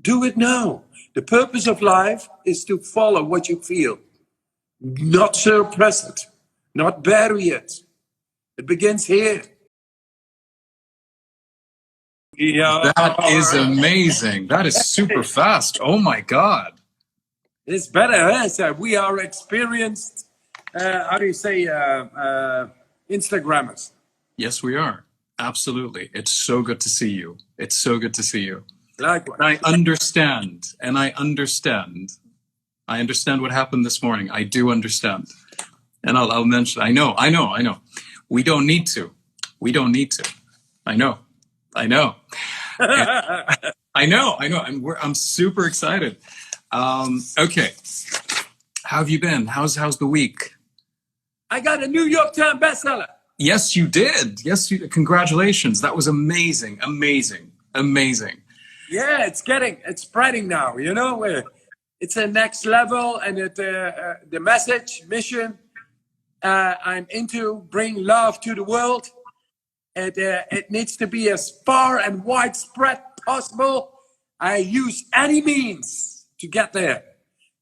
Do it now. The purpose of life is to follow what you feel, not suppress it, not bury it. It begins here. Yeah. That is amazing. That is super fast. Oh my God. It's better. So we are experienced, how do you say, Instagrammers. Yes, we are. Absolutely. It's so good to see you. It's so good to see you. Likewise. I understand. I understand what happened this morning. I do understand. And I'll mention, I know. We don't need to. I know. I know. I'm super excited. Okay. How have you been? How's the week? I got a New York Times bestseller. Yes, you did. Congratulations. That was amazing. Yeah, it's spreading now, you know. It's a next level, and the mission I'm into, bring love to the world. It needs to be as far and widespread possible. I use any means to get there,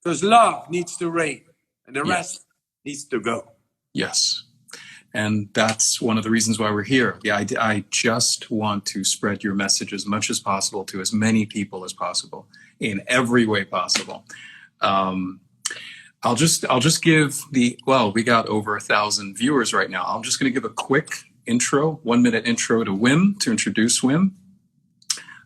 because love needs to reign, and the rest needs to go. Yes. And that's one of the reasons why we're here. Yeah, I just want to spread your message as much as possible to as many people as possible in every way possible. I'll just give we got over 1,000 viewers right now. I'm just going to give a quick intro, 1-minute intro to Wim, to introduce Wim.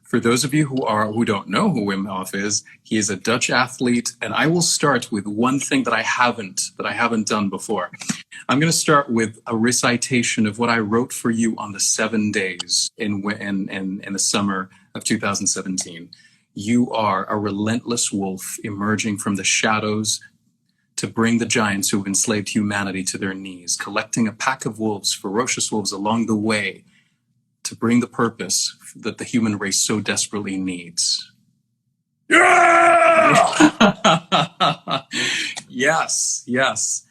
For those of you who don't know who Wim Hof is, he is a Dutch athlete, and I will start with one thing that I haven't done before. I'm going to start with a recitation of what I wrote for you on the 7 days in the summer of 2017. You are a relentless wolf emerging from the shadows to bring the giants who have enslaved humanity to their knees, collecting a pack of wolves, ferocious wolves along the way, to bring the purpose that the human race so desperately needs. Yeah! Yes.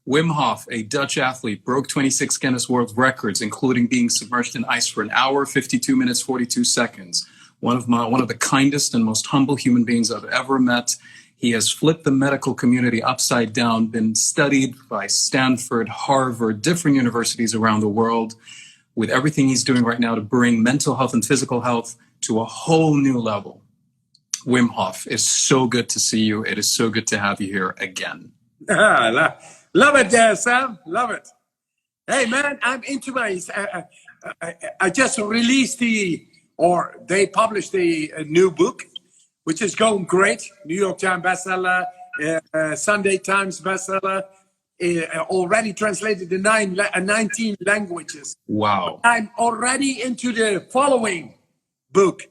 Wim Hof, a Dutch athlete, broke 26 Guinness World Records, including being submerged in ice for an hour, 52 minutes, 42 seconds. One of the kindest and most humble human beings I've ever met. He has flipped the medical community upside down, been studied by Stanford, Harvard, different universities around the world, with everything he's doing right now to bring mental health and physical health to a whole new level. Wim Hof, it's so good to see you. It is so good to have you here again. Love it there, Sam. Love it. Hey, man, I'm into my... I just released they published a new book, which is going great. New York Times bestseller, Sunday Times bestseller, already translated to 19 languages. Wow. I'm already into the following book.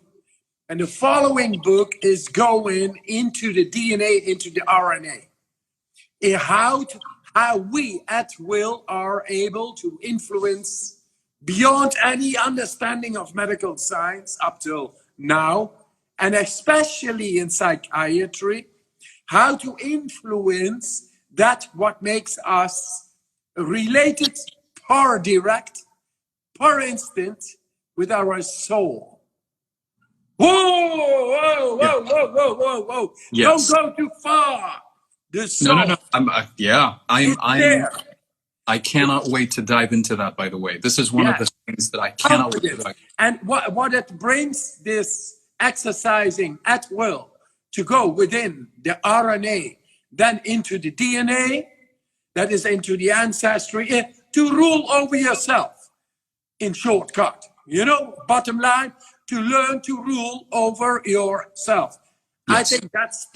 And the following book is going into the DNA, into the RNA. How we at will are able to influence beyond any understanding of medical science up till now, and especially in psychiatry, how to influence that what makes us related per direct, per instant with our soul. Whoa! Yes. Don't go too far. The soul. No. I cannot wait to dive into that, by the way. This is one of the things that I cannot wait to dive into. And what it brings, this exercising at will to go within the RNA, then into the DNA, that is into the ancestry, to rule over yourself. In shortcut, bottom line, to learn to rule over yourself. Yes. I think that's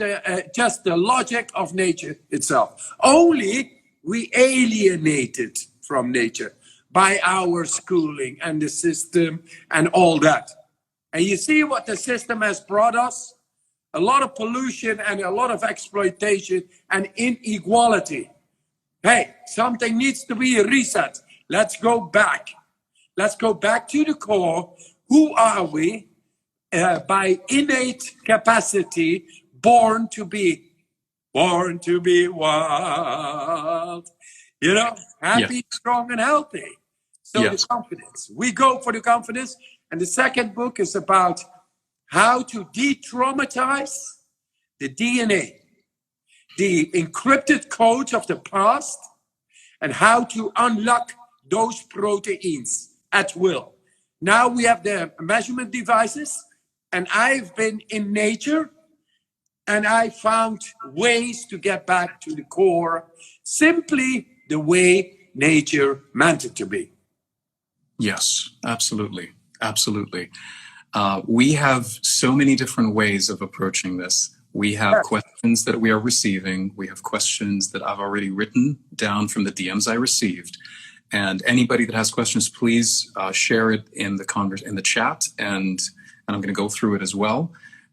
just the logic of nature itself. Only we alienate it from nature by our schooling and the system and all that. And you see what the system has brought us? A lot of pollution and a lot of exploitation and inequality. Hey, something needs to be reset. Let's go back. Let's go back to the core. Who are we? By innate capacity, born to be wild, happy, strong, and healthy. So the confidence. We go for the confidence. And the second book is about how to de-traumatize the DNA, the encrypted codes of the past, and how to unlock those proteins at will. Now we have the measurement devices, and I've been in nature, and I found ways to get back to the core, simply the way nature meant it to be. Yes, absolutely. Absolutely. We have so many different ways of approaching this. We have questions that we are receiving. We have questions that I've already written down from the DMs I received. And anybody that has questions, please share it in the chat, and I'm going to go through it as well.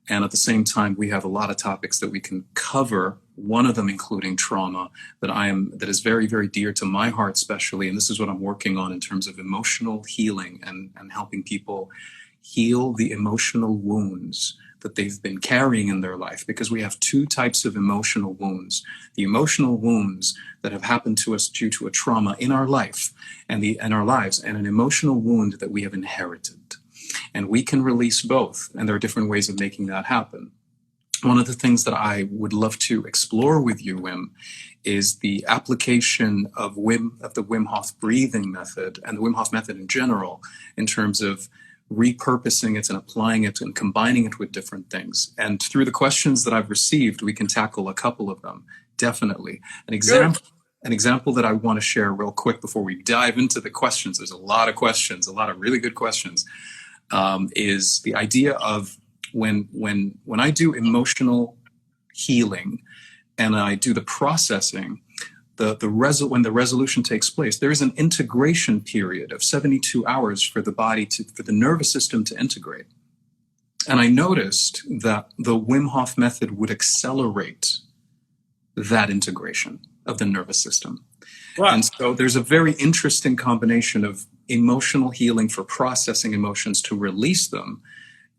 And at the same time, we have a lot of topics that we can cover. One of them including trauma that is very, very dear to my heart, especially. And this is what I'm working on in terms of emotional healing and helping people heal the emotional wounds that they've been carrying in their life, because we have two types of emotional wounds: the emotional wounds that have happened to us due to a trauma in our life and our lives, and an emotional wound that we have inherited. And we can release both, and there are different ways of making that happen. One of the things that I would love to explore with you, Wim, is the application of the Wim Hof breathing method and the Wim Hof method in general, in terms of repurposing it and applying it and combining it with different things. And through the questions that I've received, we can tackle a couple of them, definitely. An example that I want to share real quick before we dive into the questions, there's a lot of questions, a lot of really good questions, is the idea of when I do emotional healing and I do the processing, when the resolution takes place, there is an integration period of 72 hours for the body for the nervous system to integrate. And I noticed that the Wim Hof method would accelerate that integration of the nervous system. Wow. And so there's a very interesting combination of emotional healing for processing emotions to release them,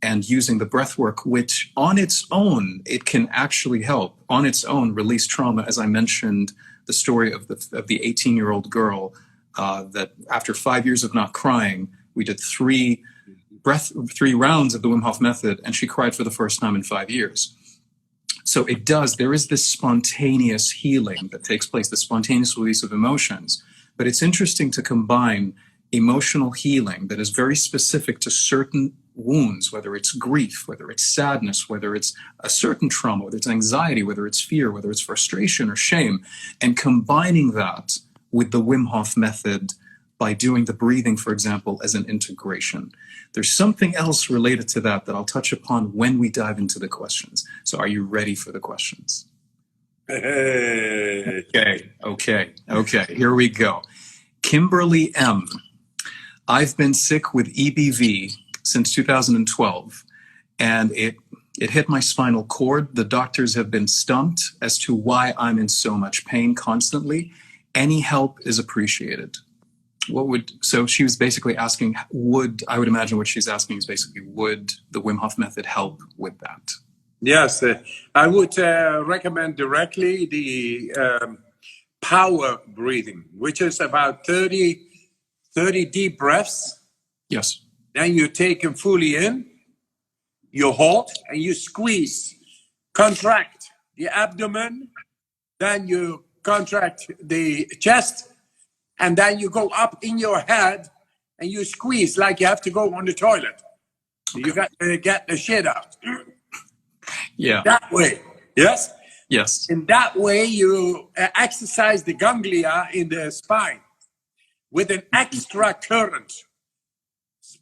and using the breath work, which on its own, it can actually help on its own release trauma. As I mentioned, the story of the 18-year-old girl that after 5 years of not crying, we did three rounds of the Wim Hof method, and she cried for the first time in 5 years. So there is this spontaneous healing that takes place, the spontaneous release of emotions. But it's interesting to combine emotional healing that is very specific to certain wounds, whether it's grief, whether it's sadness, whether it's a certain trauma, whether it's anxiety, whether it's fear, whether it's frustration or shame, and combining that with the Wim Hof method by doing the breathing, for example, as an integration. There's something else related to that I'll touch upon when we dive into the questions. So are you ready for the questions? Okay. Here we go. Kimberly M. I've been sick with EBV since 2012, and it hit my spinal cord. The doctors have been stumped as to why I'm in so much pain constantly. Any help is appreciated. So she was basically asking, I would imagine what she's asking is basically, would the Wim Hof method help with that? Yes, I would recommend directly the power breathing, which is about 30 deep breaths. Yes. Then you take them fully in, you hold, and you squeeze, contract the abdomen, then you contract the chest, and then you go up in your head and you squeeze like you have to go on the toilet. Okay. You got to get the shit out. Yeah. That way. Yes? Yes. In that way, you exercise the ganglia in the spine with an extra current.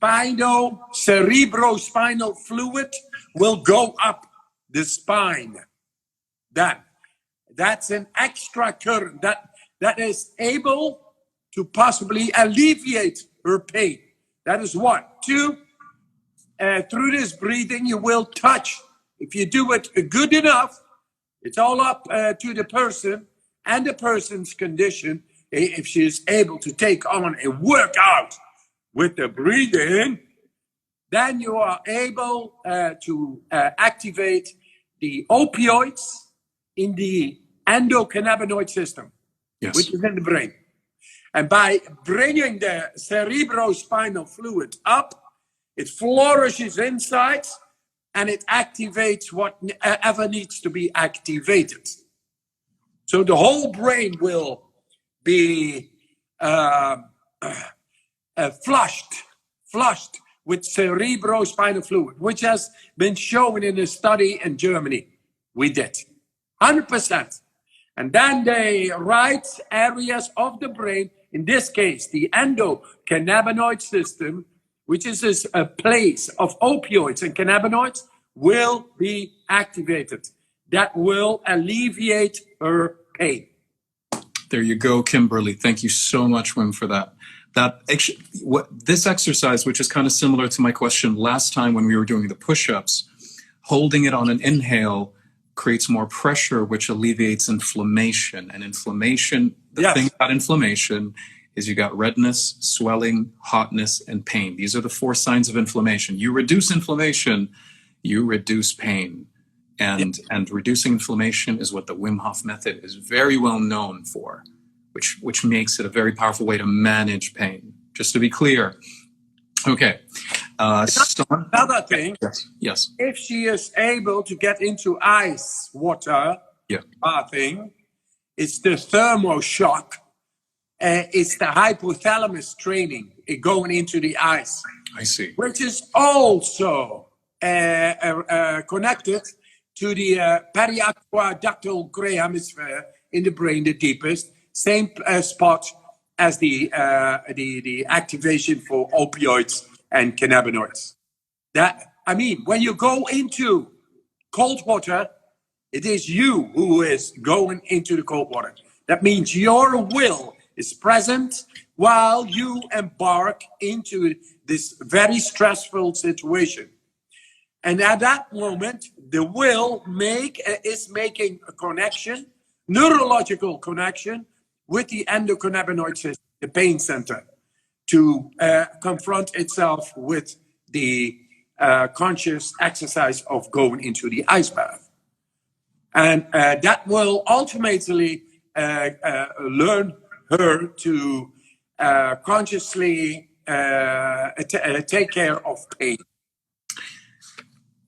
Cerebrospinal fluid will go up the spine. That's an extra current that is able to possibly alleviate her pain. That is one. Two, through this breathing, you will touch. If you do it good enough, it's all up to the person and the person's condition. If she is able to take on a workout with the breathing, then you are able to activate the opioids in the endocannabinoid system, yes, which is in the brain. And by bringing the cerebrospinal fluid up, it flourishes inside and it activates whatever needs to be activated. So the whole brain will be flushed with cerebrospinal fluid, which has been shown in a study in Germany. We did 100%. And then they write areas of the brain, in this case, the endocannabinoid system, which is a place of opioids and cannabinoids, will be activated. That will alleviate her pain. There you go, Kimberly. Thank you so much, Wim, for that. This exercise, which is kind of similar to my question last time when we were doing the push-ups, holding it on an inhale creates more pressure, which alleviates inflammation. And inflammation, the thing about inflammation is you got redness, swelling, hotness, and pain. These are the 4 signs of inflammation. You reduce inflammation, you reduce pain. And reducing inflammation is what the Wim Hof method is very well known for, which makes it a very powerful way to manage pain. Just to be clear. Okay. Another thing, yes. If she is able to get into ice water bathing, it's the thermoshock. It's the hypothalamus training, going into the ice. I see. Which is also connected to the periaqueductal gray hemisphere in the brain, the deepest, same spot as the activation for opioids and cannabinoids. When you go into cold water, it is you who is going into the cold water. That means your will is present while you embark into this very stressful situation. And at that moment, the will is making a connection, neurological connection, with the endocannabinoid system, the pain center, to confront itself with the conscious exercise of going into the ice bath. And that will ultimately learn her to consciously take care of pain.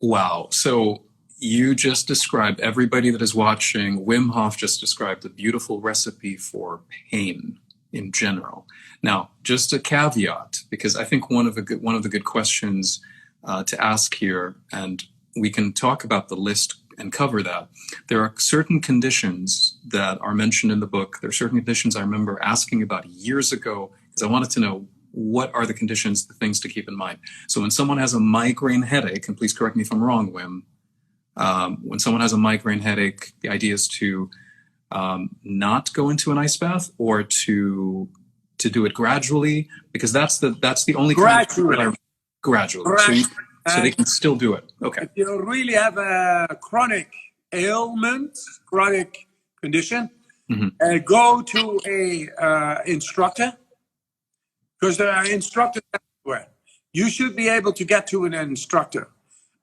Wow. So you just described, everybody that is watching, Wim Hof just described a beautiful recipe for pain in general. Now, just a caveat, because I think one of the good questions to ask here, and we can talk about the list and cover that. There are certain conditions that are mentioned in the book. There are certain conditions I remember asking about years ago, because I wanted to know what are the conditions, the things to keep in mind. So when someone has a migraine headache, and please correct me if I'm wrong, Wim, when someone has a migraine headache, the idea is to not go into an ice bath, or to do it gradually, because that's the only gradually. Gradually. So they can still do it. Okay. If you really have a chronic ailment, chronic condition, go to a instructor, because there are instructors everywhere. You should be able to get to an instructor.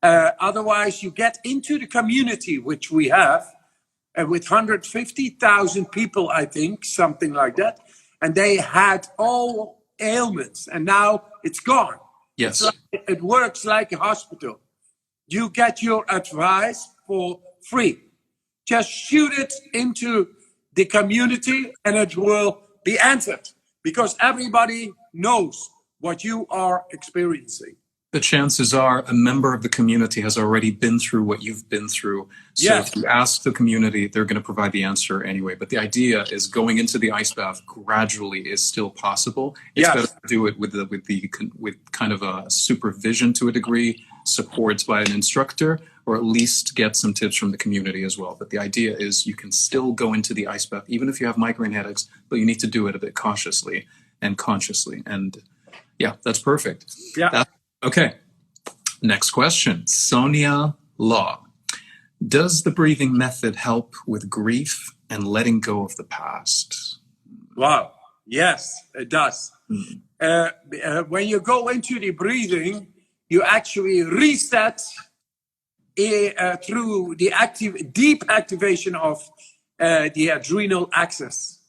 Otherwise, you get into the community, which we have, with 150,000 people, I think, something like that. And they had all ailments, and now it's gone. Yes. It works like a hospital. You get your advice for free. Just shoot it into the community and it will be answered, because everybody knows what you are experiencing. The chances are a member of the community has already been through what you've been through. So if you ask the community, they're going to provide the answer anyway. But the idea is going into the ice bath gradually is still possible. It's better to do it with kind of a supervision to a degree, supports by an instructor, or at least get some tips from the community as well. But the idea is you can still go into the ice bath, even if you have migraine headaches, but you need to do it a bit cautiously and consciously. And yeah, that's perfect. Yeah. Okay, next question. Sonia Law. Does the breathing method help with grief and letting go of the past? Wow. Yes, it does. When you go into the breathing, you actually reset through the deep activation of the adrenal axis.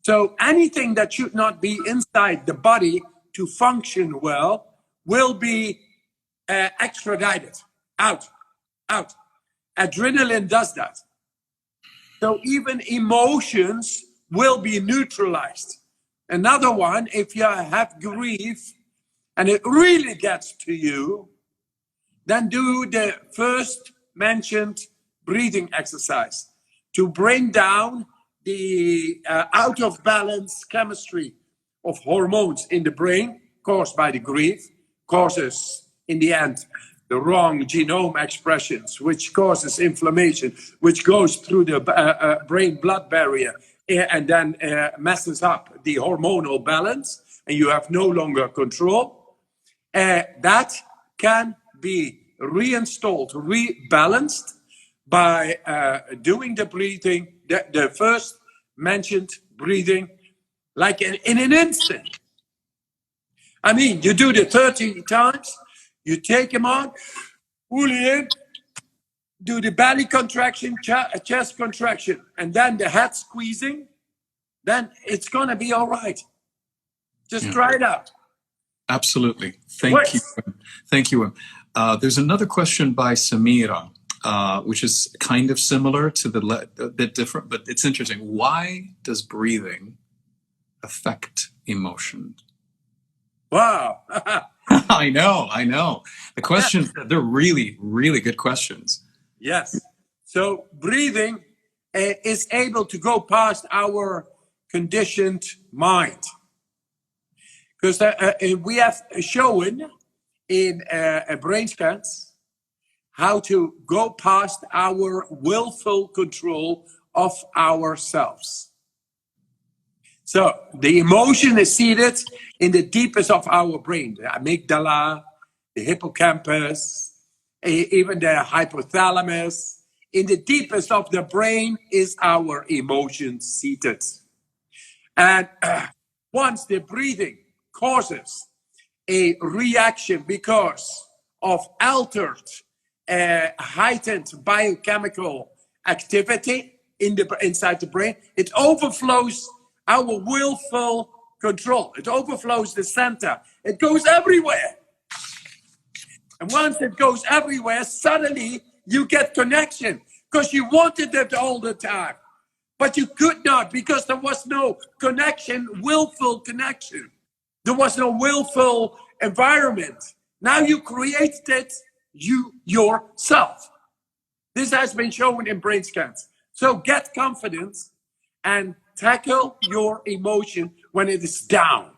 So anything that should not be inside the body to function well will be extradited. out, out. Adrenaline does that. So even emotions will be neutralized. Another one, if you have grief and it really gets to you, then do the first mentioned breathing exercise to bring down the out of balance chemistry of hormones in the brain caused by the grief, causes in the end the wrong genome expressions, which causes inflammation, which goes through the brain-blood barrier and then messes up the hormonal balance, and you have no longer control. That can be reinstalled, rebalanced by doing the breathing, the first mentioned breathing, like in an instant. I mean, you do the 30 times, you take them on, pull it in, do the belly contraction, chest contraction, and then the head squeezing, then it's going to be all right. Just try it out. Absolutely. Thank you. Thank you. There's another question by Samira, which is kind of similar to a bit different, but it's interesting. Why does breathing affect emotion? Wow. I know. The questions, they're really, really good questions. Yes. So breathing is able to go past our conditioned mind. Because we have shown in brain scans how to go past our willful control of ourselves. So the emotion is seated in the deepest of our brain, the amygdala, the hippocampus, even the hypothalamus. In the deepest of the brain is our emotion seated. And once the breathing causes a reaction because of altered, heightened biochemical activity inside the brain, it overflows our willful control. It overflows the center. It goes everywhere. And once it goes everywhere, suddenly you get connection because you wanted it all the time. But you could not because there was no connection, willful connection. There was no willful environment. Now you created it yourself. This has been shown in brain scans. So get confidence and tackle your emotion when it is down,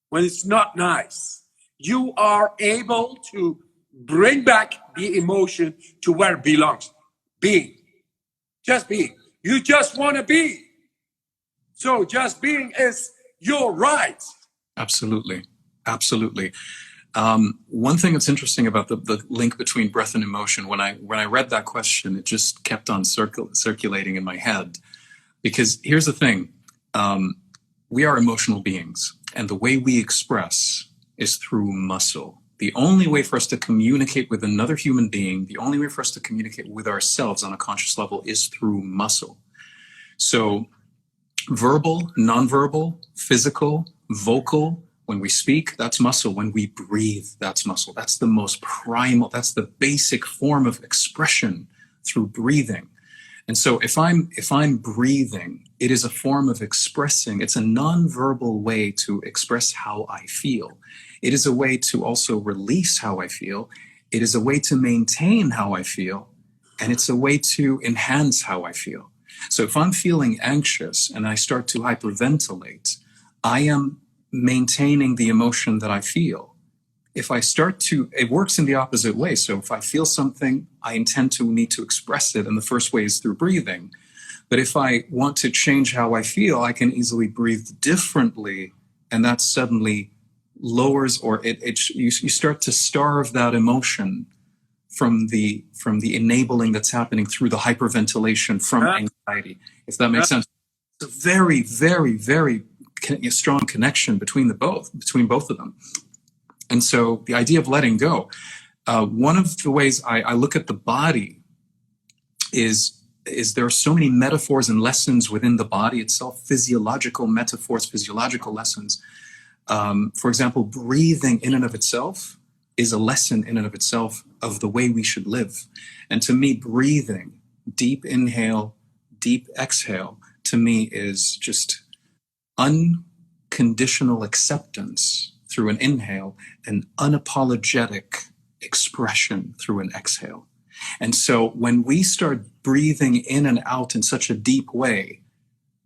when it's not nice. You are able to bring back the emotion to where it belongs. Being. Just being. You just want to be. So just being is your right. Absolutely. Absolutely. One thing that's interesting about the link between breath and emotion, when I read that question, it just kept on circulating in my head. Because here's the thing, we are emotional beings, and the way we express is through muscle. The only way for us to communicate with another human being, the only way for us to communicate with ourselves on a conscious level is through muscle. So verbal, nonverbal, physical, vocal, when we speak, that's muscle. When we breathe, that's muscle. That's the most primal, that's the basic form of expression through breathing. And so if I'm breathing, it is a form of expressing. It's a nonverbal way to express how I feel. It is a way to also release how I feel. It is a way to maintain how I feel. And it's a way to enhance how I feel. So if I'm feeling anxious and I start to hyperventilate, I am maintaining the emotion that I feel. If I start to, it works in the opposite way. So if I feel something, I need to express it. And the first way is through breathing. But if I want to change how I feel, I can easily breathe differently. And that suddenly lowers, or you start to starve that emotion from the enabling that's happening through the hyperventilation from anxiety, if that makes sense. It's a very, very, very strong connection between both of them. And so the idea of letting go, one of the ways I look at the body is there are so many metaphors and lessons within the body itself, physiological metaphors, physiological lessons. For example, breathing in and of itself is a lesson in and of itself of the way we should live. And to me, breathing, deep inhale, deep exhale, to me is just unconditional acceptance through an inhale and unapologetic expression through an exhale. And so when we start breathing in and out in such a deep way,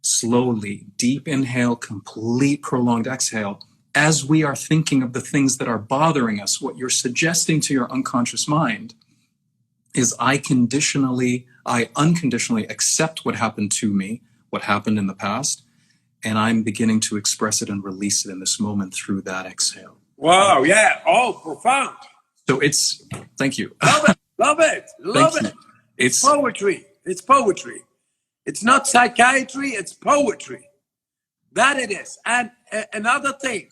slowly, deep inhale, complete prolonged exhale, as we are thinking of the things that are bothering us, what you're suggesting to your unconscious mind is I unconditionally accept what happened to me, what happened in the past, and I'm beginning to express it and release it in this moment through that exhale. Wow, yeah, oh, profound. So it's, thank you. Love it, love it, love it. It's poetry, it's poetry. It's not psychiatry, it's poetry. That it is. And another thing,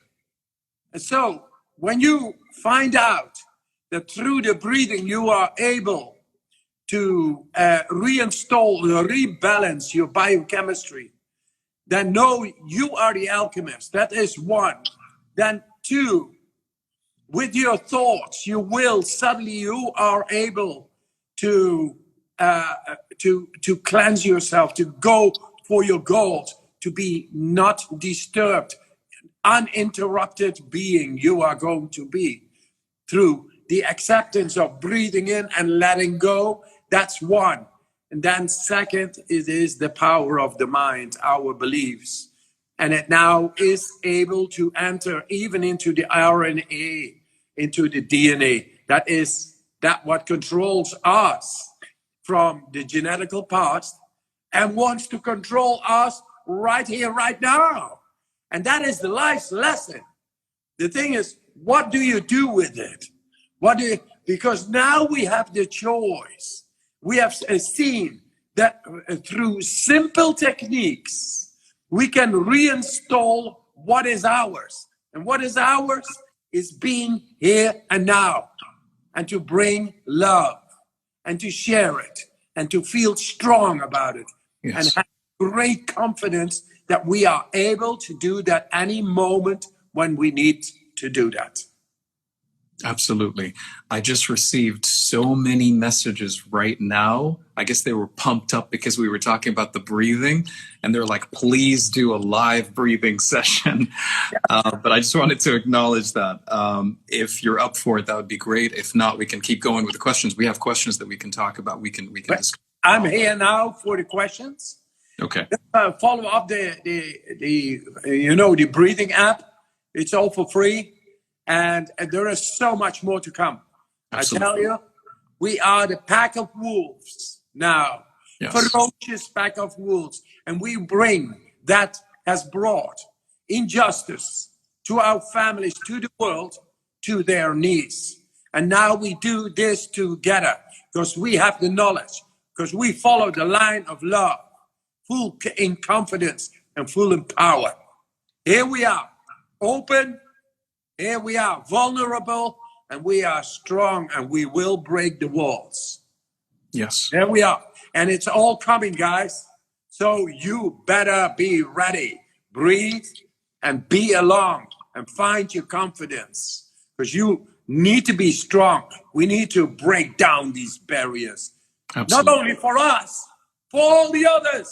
so when you find out that through the breathing you are able to reinstall, rebalance your biochemistry, then know you are the alchemist. That is one. Then two, with your thoughts, you will suddenly you are able to cleanse yourself, to go for your goals, to be not disturbed, uninterrupted being you are going to be through the acceptance of breathing in and letting go. That's one. And then second, it is the power of the mind, our beliefs. And it now is able to enter even into the RNA, into the DNA. That is that what controls us from the genetical past and wants to control us right here, right now. And that is the life's lesson. The thing is, what do you do with it? Because now we have the choice. We have seen that through simple techniques, we can reinstall what is ours. And what is ours is being here and now, and to bring love, and to share it, and to feel strong about it, yes, and have great confidence that we are able to do that any moment when we need to do that. Absolutely. I just received so many messages right now. I guess they were pumped up because we were talking about the breathing, and they're like, please do a live breathing session. But I just wanted to acknowledge that. If you're up for it, that would be great. If not, we can keep going with the questions. We have questions that we can talk about. We can discuss. I'm here now for the questions. Okay. Follow up the breathing app. It's all for free. And there is so much more to come. Absolutely. I tell you, we are the pack of wolves now, yes, ferocious pack of wolves. And we bring that has brought injustice to our families, to the world, to their knees. And now we do this together because we have the knowledge, because we follow the line of love, full in confidence and full in power. Here we are, open. Here we are, vulnerable, and we are strong, and we will break the walls. Yes. There we are. And it's all coming, guys. So you better be ready. Breathe and be along and find your confidence, because you need to be strong. We need to break down these barriers. Absolutely. Not only for us, for all the others.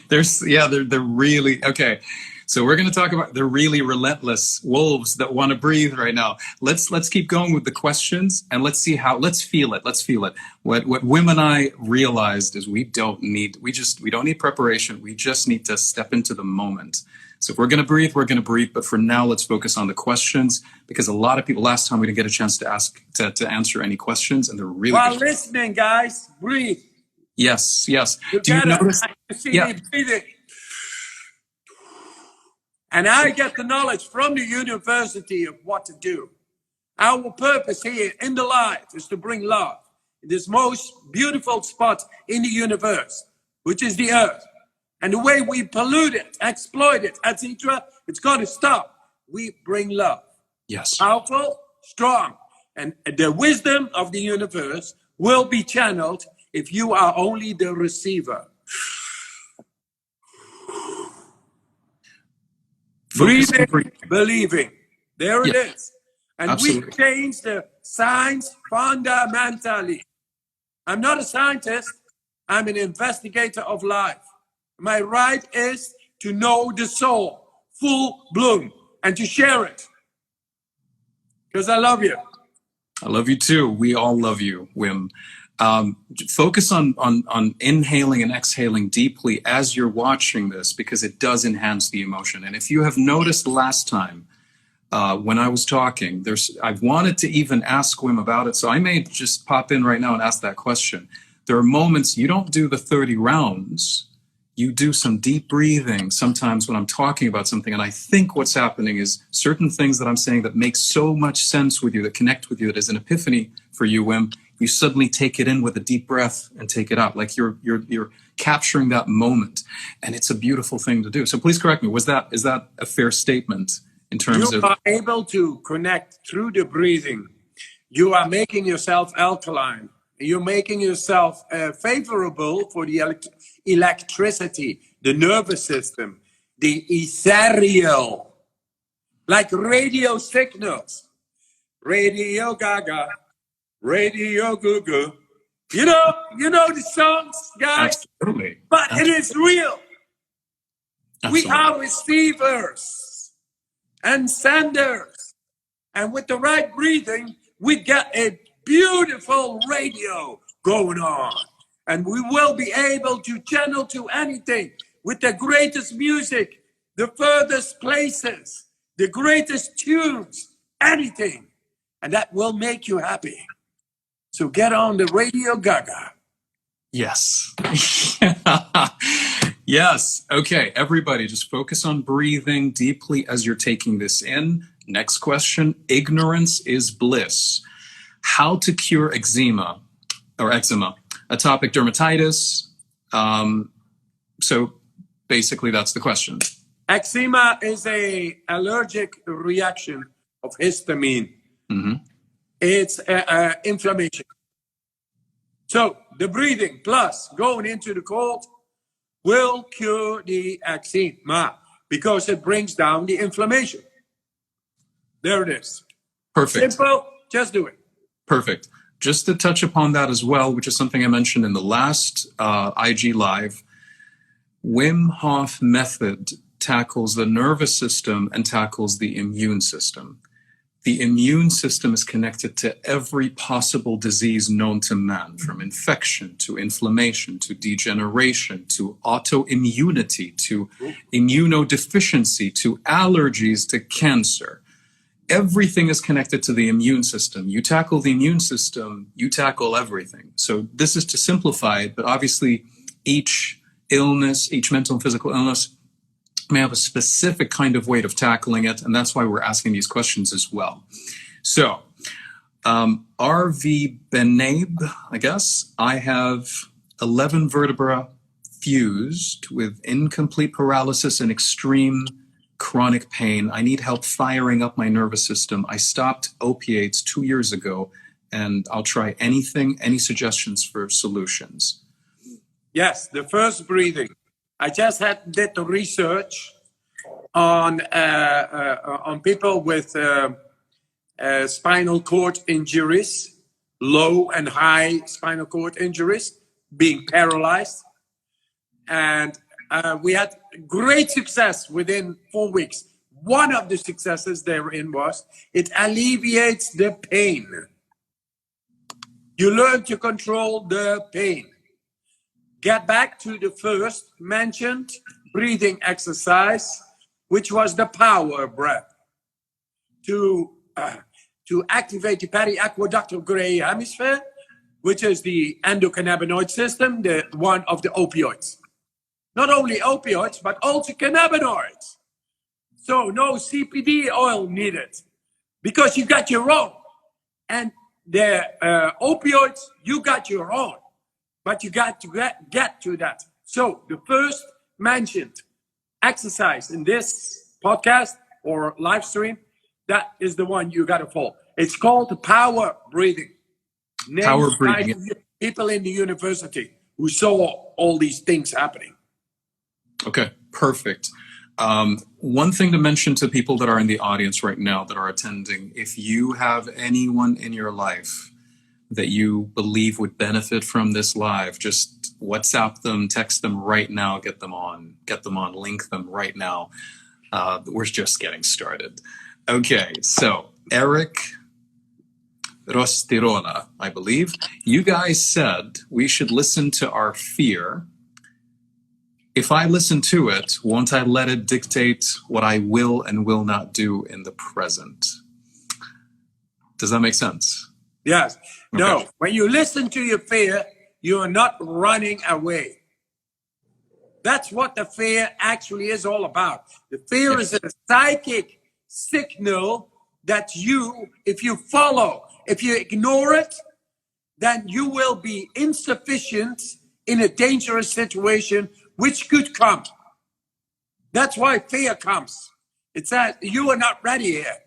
They're really, okay. So we're going to talk about the really relentless wolves that want to breathe right now. Let's keep going with the questions, and let's feel it. What Wim and I realized is we don't need preparation. We just need to step into the moment. So if we're going to breathe, we're going to breathe. But for now, let's focus on the questions, because a lot of people last time we didn't get a chance to answer any questions, and they're really while listening, guys, breathe. Yes. Do you notice? Me breathing. And I get the knowledge from the university of what to do. Our purpose here in the life is to bring love in this most beautiful spot in the universe, which is the earth. And the way we pollute it, exploit it, etc., it's got to stop. We bring love. Yes. Powerful, strong. And the wisdom of the universe will be channeled if you are only the receiver. Breathing, believing. There it Yeah, is. And absolutely. we change the science fundamentally. I'm not a scientist. I'm an investigator of life. My right is to know the soul, full bloom, and to share it. Because I love you. I love you too. We all love you, Wim. Focus on inhaling and exhaling deeply as you're watching this, because it does enhance the emotion. And if you have noticed last time when I was talking, I've wanted to even ask Wim about it, so I may just pop in right now and ask that question. There are moments you don't do the 30 rounds. You do some deep breathing sometimes when I'm talking about something, and I think what's happening is certain things that I'm saying that make so much sense with you, that connect with you, that is an epiphany for you, Wim. You suddenly take it in with a deep breath and take it out, like you're capturing that moment, and it's a beautiful thing to do. So please correct me. Is that a fair statement in terms You of? are able to connect through the breathing. You are making yourself alkaline. You're making yourself favorable for the electricity, the nervous system, the ethereal, like radio signals. Radio Gaga, Radio Goo. You know the songs, guys, Absolutely. but it is real. Absolutely. We are receivers and senders. And with the right breathing, we get a beautiful radio going on. And we will be able to channel to anything with the greatest music, the furthest places, the greatest tunes, anything. And that will make you happy. So get on the Radio Gaga. Yes. Yes. Okay, everybody, just focus on breathing deeply as you're taking this in. Next question. Ignorance is bliss. How to cure eczema, atopic dermatitis. So basically that's the question. Eczema is an allergic reaction of histamine. Mm-hmm. It's inflammation. So the breathing plus going into the cold will cure the eczema because it brings down the inflammation. There it is. Perfect. Simple, just do it. Perfect. Just to touch upon that as well, which is something I mentioned in the last IG Live, Wim Hof method tackles the nervous system and tackles the immune system. The immune system is connected to every possible disease known to man, from infection to inflammation to degeneration to autoimmunity to immunodeficiency to allergies to cancer. Everything is connected to the immune system. You tackle the immune system, you tackle everything. So this is to simplify it, but obviously each illness, each mental and physical illness may have a specific kind of way of tackling it, and that's why we're asking these questions as well. So, RV Benabe, I guess, I have 11 vertebrae fused with incomplete paralysis and extreme chronic pain. I need help firing up my nervous system. I stopped opiates 2 years ago, and I'll try anything, any suggestions for solutions? Yes, the first breathing. I just did the research on people with spinal cord injuries, low and high spinal cord injuries, being paralyzed. And we had great success within 4 weeks. One of the successes therein was it alleviates the pain. You learn to control the pain. Get back to the first mentioned breathing exercise, which was the power breath, to activate the periaqueductal gray hemisphere, which is the endocannabinoid system, the one of the opioids. Not only opioids, but also cannabinoids. So no CBD oil needed, because you got your own. And the opioids, you got your own. But you got to get to that. So the first mentioned exercise in this podcast or live stream, that is the one you got to follow. It's called the power breathing. Power breathing. People in the university who saw all these things happening. Okay, perfect. One thing to mention to people that are in the audience right now that are attending, if you have anyone in your life that you believe would benefit from this live, just WhatsApp them, text them right now, get them on, link them right now. We're just getting started. Okay, so Eric Rostirola, I believe, you guys said we should listen to our fear. If I listen to it, won't I let it dictate what I will and will not do in the present? Does that make sense? Yes. Okay. No, when you listen to your fear, you are not running away. That's what the fear actually is all about. The fear is a psychic signal that you, if you follow, if you ignore it, then you will be insufficient in a dangerous situation which could come. That's why fear comes. It's that you are not ready here.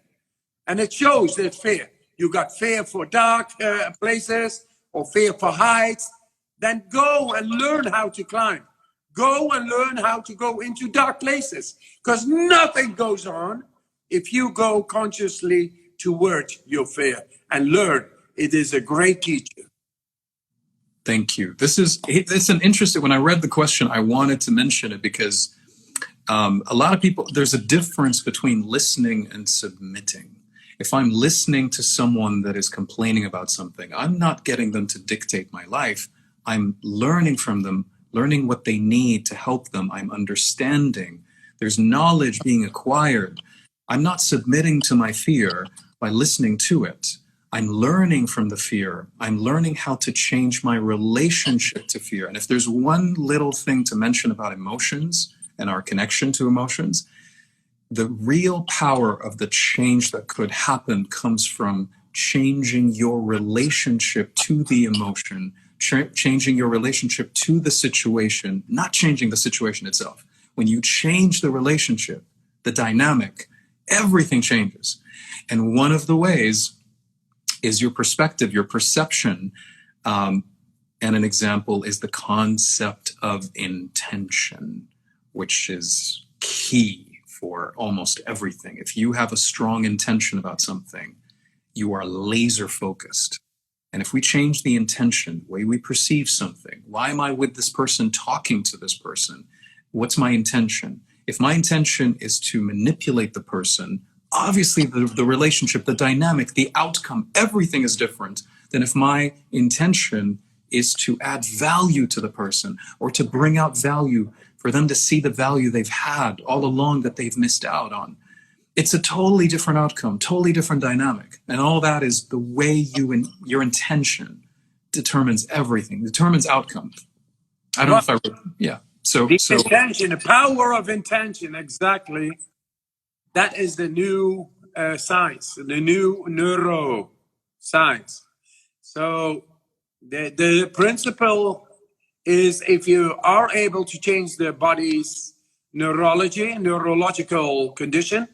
And it shows that fear. You got fear for dark places or fear for heights. Then go and learn how to climb. Go and learn how to go into dark places. Because nothing goes on if you go consciously toward your fear and learn. It is a great teacher. Thank you. It's an interesting, when I read the question, I wanted to mention it because a lot of people, there's a difference between listening and submitting. If I'm listening to someone that is complaining about something, I'm not getting them to dictate my life. I'm learning from them, learning what they need to help them. I'm understanding. There's knowledge being acquired. I'm not submitting to my fear by listening to it. I'm learning from the fear. I'm learning how to change my relationship to fear. And if there's one little thing to mention about emotions and our connection to emotions, the real power of the change that could happen comes from changing your relationship to the emotion, changing your relationship to the situation, not changing the situation itself. When you change the relationship, the dynamic, everything changes. And one of the ways is your perspective, your perception. And an example is the concept of intention, which is key for almost everything. If you have a strong intention about something, you are laser focused. And if we change the intention, the way we perceive something, why am I with this person, talking to this person? What's my intention? If my intention is to manipulate the person, obviously the relationship, the dynamic, the outcome, everything is different than if my intention is to add value to the person or to bring out value for them to see the value they've had all along that they've missed out on. It's a totally different outcome, totally different dynamic. And all that is the way your intention determines everything, determines outcome. I don't know if I would, yeah. So intention, the power of intention, exactly. That is the new science, the new neuroscience. So the principle is if you are able to change the body's neurological condition,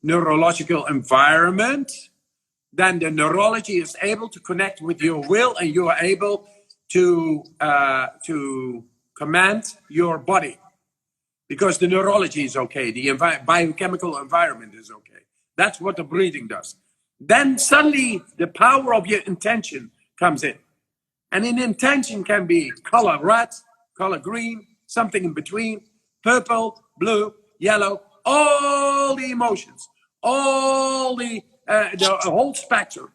neurological environment, then the neurology is able to connect with your will and you are able to command your body. Because the neurology is okay, the biochemical environment is okay. That's what the breathing does. Then suddenly the power of your intention comes in. And an intention can be color red, color green, something in between, purple, blue, yellow, all the emotions, all the whole spectrum.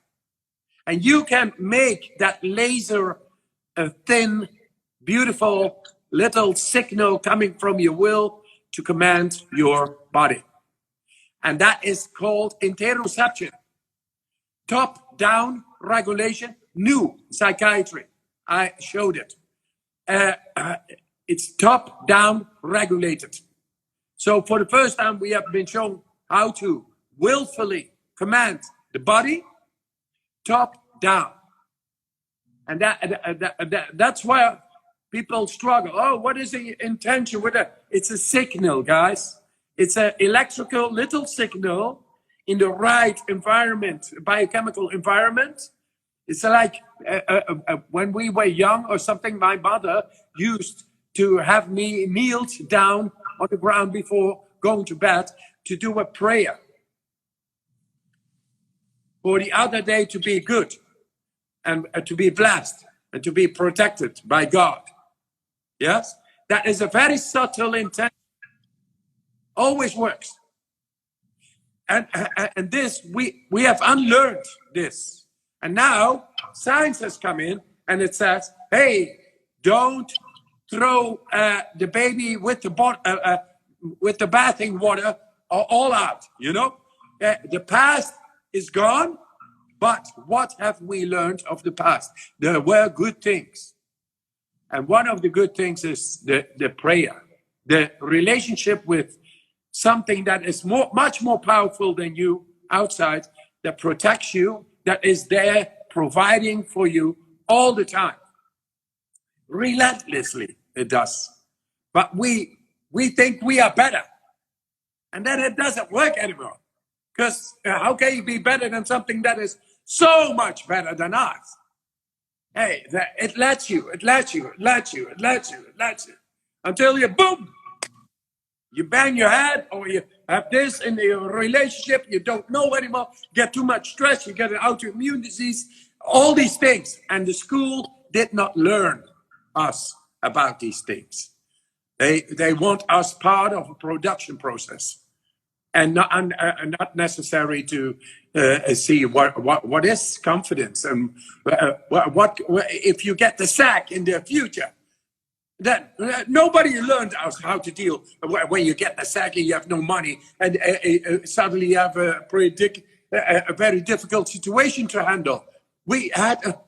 And you can make that laser thin, beautiful little signal coming from your will to command your body. And that is called interoception. Top-down regulation, new psychiatry. I showed it. It's top-down regulated. So for the first time, we have been shown how to willfully command the body top-down. And that's why people struggle. Oh, what is the intention with it? It's a signal, guys. It's an electrical little signal in the right environment, biochemical environment. It's like when we were young or something, my mother used to have me kneel down on the ground before going to bed to do a prayer for the other day to be good and to be blessed and to be protected by God. Yes? That is a very subtle intent. Always works. And this, we have unlearned this. And now science has come in and it says, hey, don't throw the baby with the bathing water all out, you know? The past is gone, but what have we learned of the past? There were good things. And one of the good things is the prayer, the relationship with something that is much more powerful than you outside, that protects you, that is there providing for you all the time. Relentlessly, it does. But we think we are better. And then it doesn't work anymore. Because how can you be better than something that is so much better than us? Hey, it lets you. Until you, boom, you bang your head, or you have this in your relationship, you don't know anymore, get too much stress, you get an autoimmune disease, all these things. And the school did not learn us about these things. They want us part of a production process, and not necessary to see what is confidence, and what if you get the sack in the future. That nobody learned us how to deal when you get the sack and you have no money, and suddenly you have a very difficult situation to handle. We had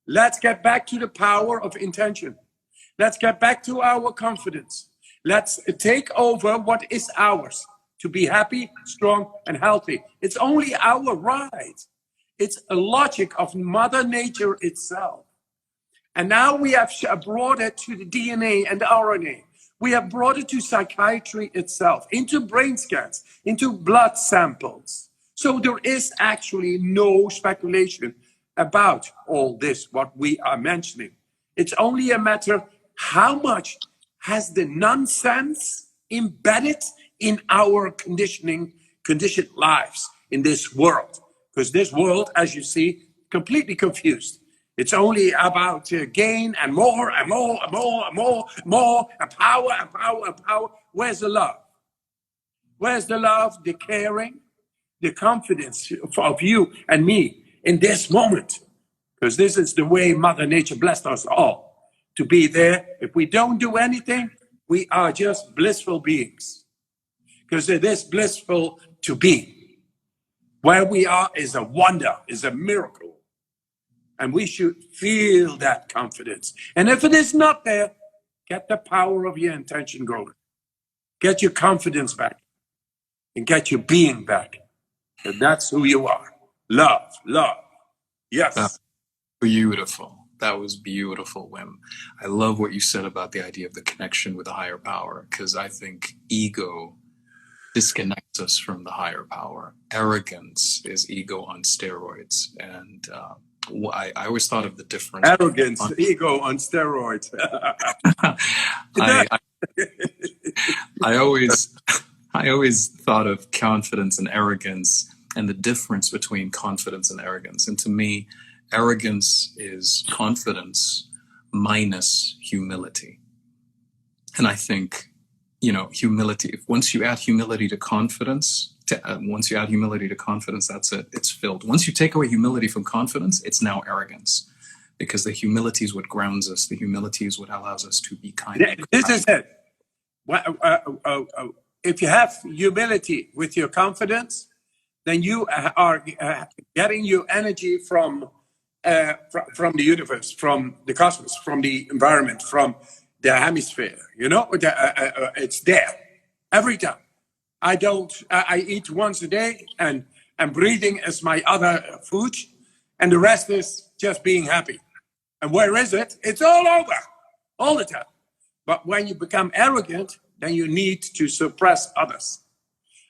let's get back to the power of intention. Let's get back to our confidence. Let's take over what is ours to be happy, strong, and healthy. It's only our right. It's a logic of Mother Nature itself. And now we have brought it to the DNA and the RNA. We have brought it to psychiatry itself, into brain scans, into blood samples. So there is actually no speculation about all this, what we are mentioning. It's only a matter how much has the nonsense embedded in our conditioned lives in this world. Because this world, as you see, completely confused. It's only about gain and more and more and more and more and more, and power and power and power. Where's the love? Where's the love, the caring, the confidence of you and me in this moment? Because this is the way Mother Nature blessed us all, to be there. If we don't do anything, we are just blissful beings. Because it is blissful to be. Where we are is a wonder, is a miracle. And we should feel that confidence. And if it is not there, get the power of your intention going. Get your confidence back. And get your being back. And that's who you are. Love, love. Yes. That's beautiful. That was beautiful, Wim. I love what you said about the idea of the connection with a higher power, because I think ego disconnects us from the higher power. Arrogance is ego on steroids. And I always thought of the difference. Arrogance, ego on steroids. I always thought of confidence and arrogance and the difference between confidence and arrogance. And to me, arrogance is confidence minus humility. And I think, humility, once you add humility to confidence, that's it. It's filled. Once you take away humility from confidence, it's now arrogance, because the humility is what grounds us. The humility is what allows us to be kind. This is it. If you have humility with your confidence, then you are getting your energy from the universe, from the cosmos, from the environment, from the hemisphere. It's there every time. I eat once a day, and breathing is my other food, and the rest is just being happy. And where is it? It's all over, all the time. But when you become arrogant, then you need to suppress others.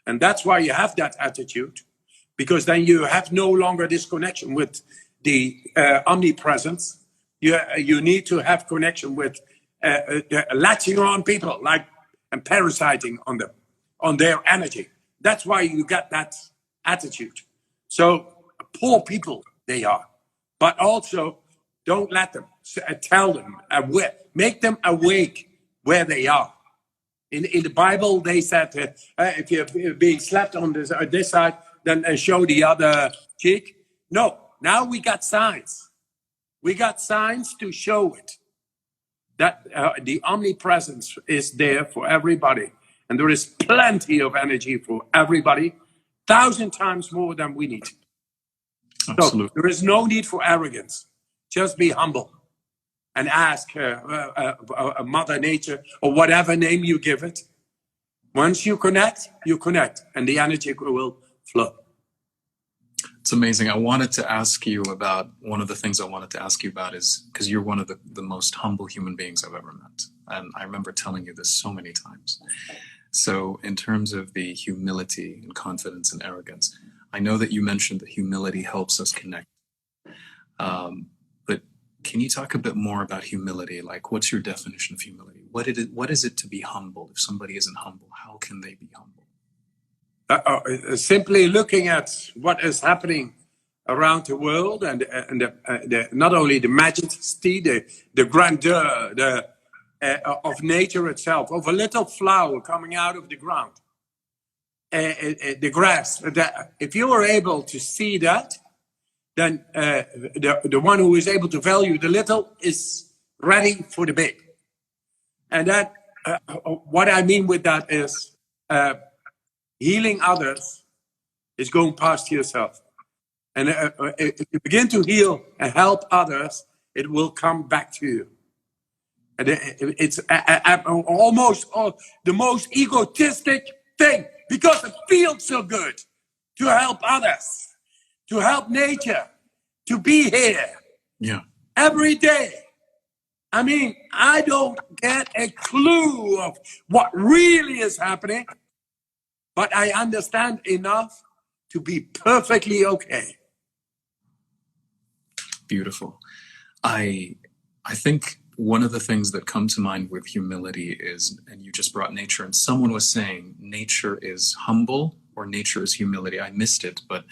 And that's why you have that attitude, because then you have no longer this connection with the omnipresence. You need to have connection with latching on people, and parasiting on them. on their energy. That's why you get that attitude. So poor people they are, but also don't let them tell them, make them awake where they are. In the Bible, they said, if you're being slapped on this side, then show the other cheek. No, now we got signs. We got signs to show it. That the omnipresence is there for everybody. And there is plenty of energy for everybody, 1,000 times more than we need. Absolutely. So there is no need for arrogance. Just be humble and ask Mother Nature, or whatever name you give it. Once you connect, and the energy will flow. It's amazing. I wanted to ask you about, one of the things I wanted to ask you about is, because you're one of the most humble human beings I've ever met. And I remember telling you this so many times. So in terms of the humility and confidence and arrogance, I know that you mentioned that humility helps us connect. But can you talk a bit more about humility? Like, what's your definition of humility? What is it to be humble? If somebody isn't humble, how can they be humble? Simply looking at what is happening around the world, and not only the majesty, the grandeur of nature itself, of a little flower coming out of the ground, the grass. If you are able to see that, then the one who is able to value the little is ready for the big. And that, what I mean with that is, healing others is going past yourself. And if you begin to heal and help others, it will come back to you. And it's almost the most egotistic thing, because it feels so good to help others, to help nature, to be here every day. I mean, I don't get a clue of what really is happening, but I understand enough to be perfectly okay. Beautiful. I think one of the things that come to mind with humility is, and you just brought nature, and someone was saying nature is humble or nature is humility. I missed it, but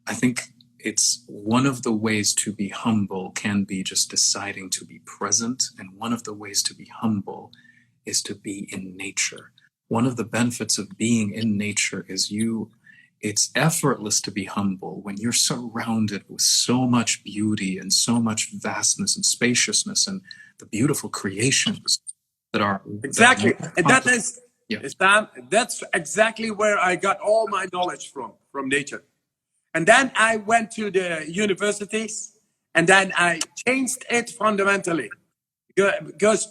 I think it's one of the ways to be humble can be just deciding to be present. And one of the ways to be humble is to be in nature. One of the benefits of being in nature is it's effortless to be humble when you're surrounded with so much beauty and so much vastness and spaciousness and the beautiful creations that are exactly. And that's exactly where I got all my knowledge from nature. And then I went to the universities, and then I changed it fundamentally, because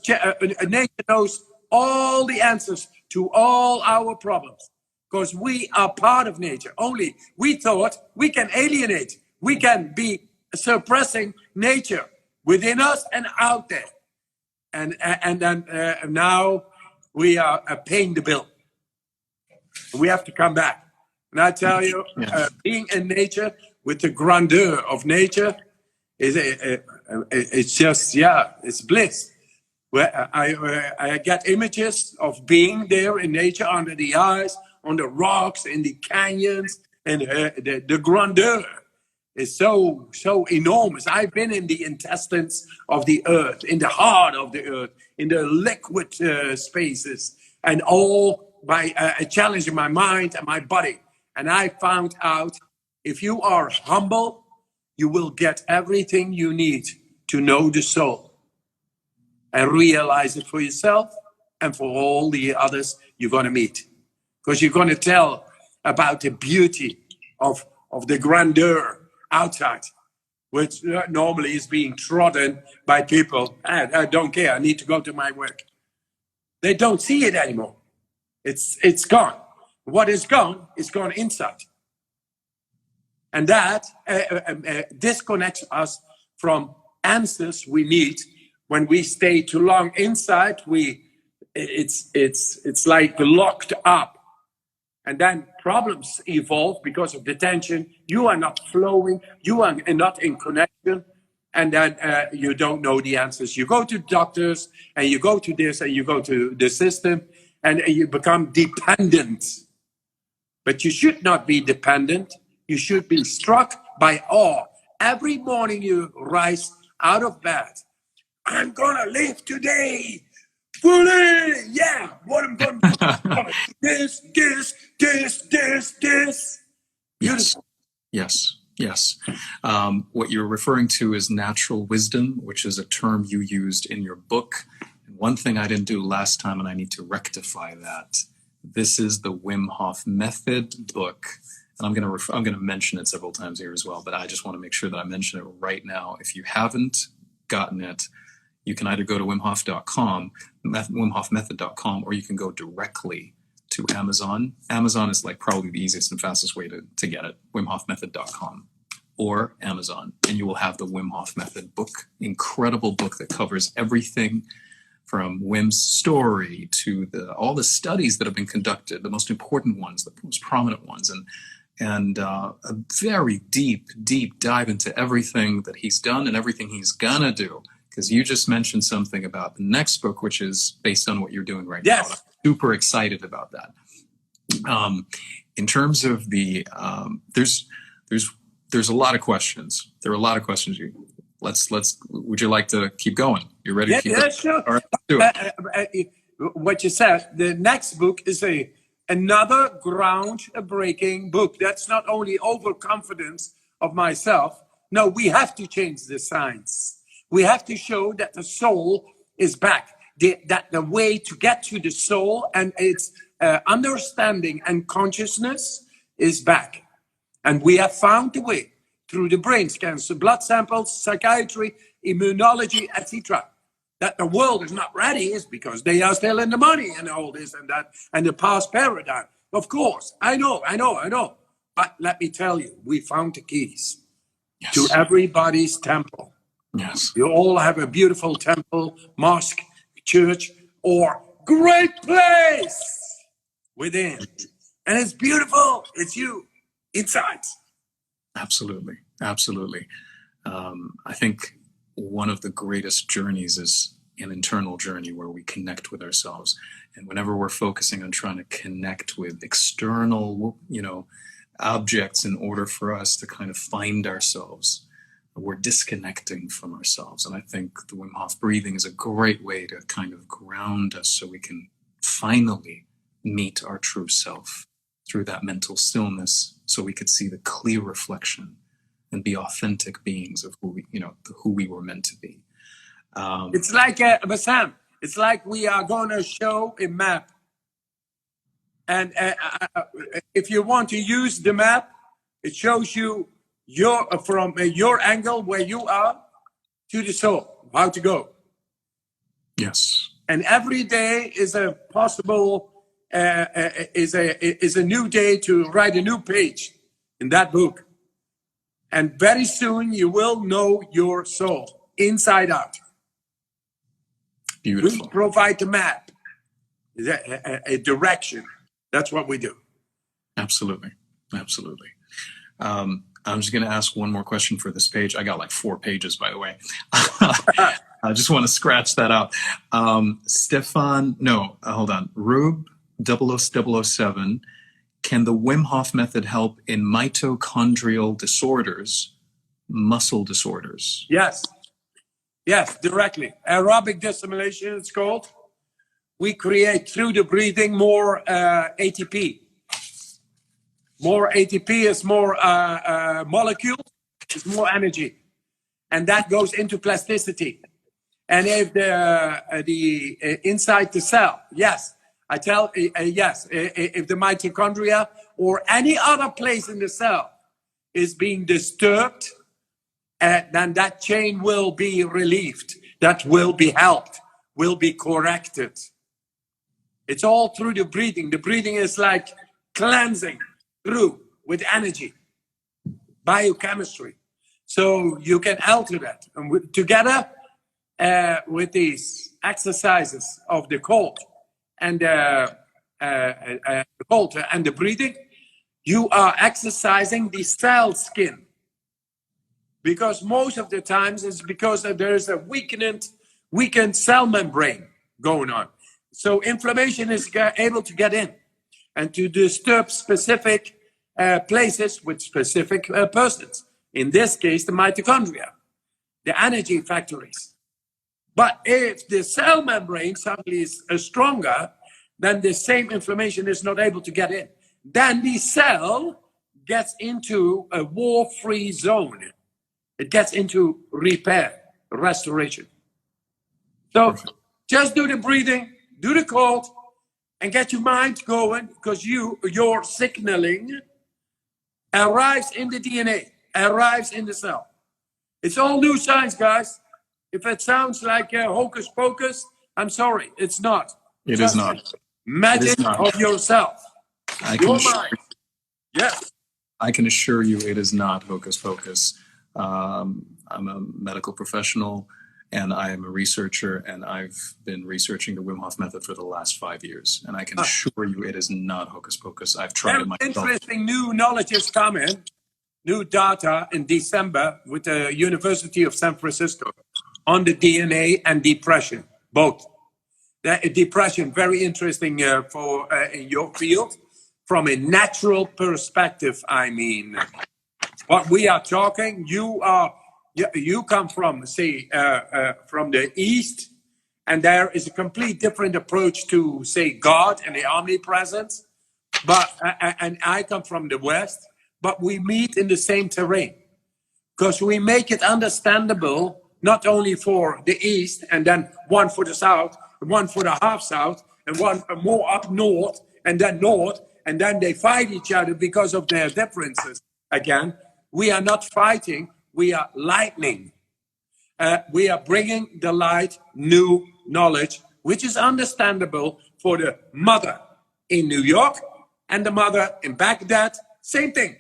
nature knows all the answers to all our problems, because we are part of nature. Only we thought we can alienate, we can be suppressing nature within us and out there. And then now we are paying the bill. We have to come back. And I tell you, being in nature with the grandeur of nature it's just, it's bliss. Where I get images of being there in nature, under the ice, on the rocks, in the canyons, and the grandeur is so enormous. I've been in the intestines of the earth, in the heart of the earth, in the liquid spaces, and all by challenging my mind and my body. And I found out, if you are humble, you will get everything you need to know the soul and realize it for yourself and for all the others you're going to meet. Because you're going to tell about the beauty of the grandeur outside, which normally is being trodden by people. I don't care, I need to go to my work. They don't see it anymore. It's gone. What is gone inside. And that disconnects us from answers we need. When we stay too long inside, it's like locked up. And then problems evolve because of the tension. You are not flowing. You are not in connection. And then you don't know the answers. You go to doctors, and you go to this, and you go to the system. and you become dependent. But you should not be dependent. You should be struck by awe. Every morning you rise out of bed. I'm gonna live today. Fully, yeah. What I'm gonna do? This. Yes. Yes. Yes. What you're referring to is natural wisdom, which is a term you used in your book. And one thing I didn't do last time, and I need to rectify that. This is the Wim Hof Method book. And I'm going to mention it several times here as well, but I just want to make sure that I mention it right now. If you haven't gotten it, you can either go to wimhof.com, wimhofmethod.com, or you can go directly to Amazon. Amazon is like probably the easiest and fastest way to get it, wimhofmethod.com or Amazon, and you will have the Wim Hof Method book, incredible book that covers everything from Wim's story to all the studies that have been conducted, the most important ones, the most prominent ones, and a very deep dive into everything that he's done and everything he's gonna do. Because you just mentioned something about the next book, which is based on what you're doing right now. I'm super excited about that. In terms of the, there's a lot of questions. There are a lot of questions. Would you like to keep going? You ready to keep going? Sure. All right, let's do it. What you said, the next book is another ground-breaking book. That's not only overconfidence of myself. No, we have to change the science. We have to show that the soul is back, that the way to get to the soul and its understanding and consciousness is back. And we have found the way through the brain scans, the blood samples, psychiatry, immunology, etc. That the world is not ready is because they are still in the money and all this and that and the past paradigm. Of course, I know. But let me tell you, we found the keys to everybody's temple. Yes. You all have a beautiful temple, mosque, church, or great place within. And it's beautiful. It's you inside. Absolutely. Absolutely. I think one of the greatest journeys is an internal journey where we connect with ourselves. And whenever we're focusing on trying to connect with external, objects in order for us to kind of find ourselves, we're disconnecting from ourselves. And I think the Wim Hof breathing is a great way to kind of ground us so we can finally meet our true self through that mental stillness, so we could see the clear reflection and be authentic beings of who we were meant to be. It's like, Bassam, it's like we are going to show a map. And if you want to use the map, it shows you from your angle where you are to the soul, how to go. Yes. And every day is a possible is a new day to write a new page in that book. And very soon you will know your soul inside out. Beautiful. We provide the map, a direction. That's what we do. Absolutely. I'm just going to ask one more question for this page. I got like 4 pages, by the way. I just want to scratch that out. Hold on. Rube 007. Can the Wim Hof method help in mitochondrial disorders, muscle disorders? Yes, directly. Aerobic dissimulation, it's called. We create through the breathing more ATP. More ATP is more molecules, it's more energy. And that goes into plasticity. And if the inside the cell, if the mitochondria or any other place in the cell is being disturbed, then that chain will be relieved. That will be helped, will be corrected. It's all through the breathing. The breathing is like cleansing through with energy, biochemistry. So you can alter that. And together with these exercises of the cold and the breathing, you are exercising the cell skin. Because most of the times it's because there is a weakened cell membrane going on. So inflammation is able to get in and to disturb specific places with specific persons. In this case, the mitochondria, the energy factories. But if the cell membrane suddenly is stronger, then the same inflammation is not able to get in. Then the cell gets into a war-free zone. It gets into repair, restoration. So just do the breathing, do the cold, and get your mind going, because your signaling arrives in the DNA, arrives in the cell. It's all new science, guys. If it sounds like hocus pocus, I'm sorry, it's not. It is not. Magic of yourself. Your mind. Yes. I can assure you it is not hocus pocus. I'm a medical professional and I am a researcher, and I've been researching the Wim Hof method for the last 5 years. And I can assure you it is not hocus pocus. I've tried it myself. Interesting new knowledge is coming, new data in December with the University of San Francisco on the DNA and depression, both. The depression, very interesting for in your field. From a natural perspective, I mean, what we are talking, you come from, say, from the East, and there is a complete different approach to, say, God and the omnipresence. But and I come from the West, but we meet in the same terrain, because we make it understandable not only for the East, and then one for the South, one for the half South, and one more up north, and then they fight each other because of their differences. Again, we are not fighting, we are lightening. We are bringing the light, new knowledge, which is understandable for the mother in New York and the mother in Baghdad, same thing.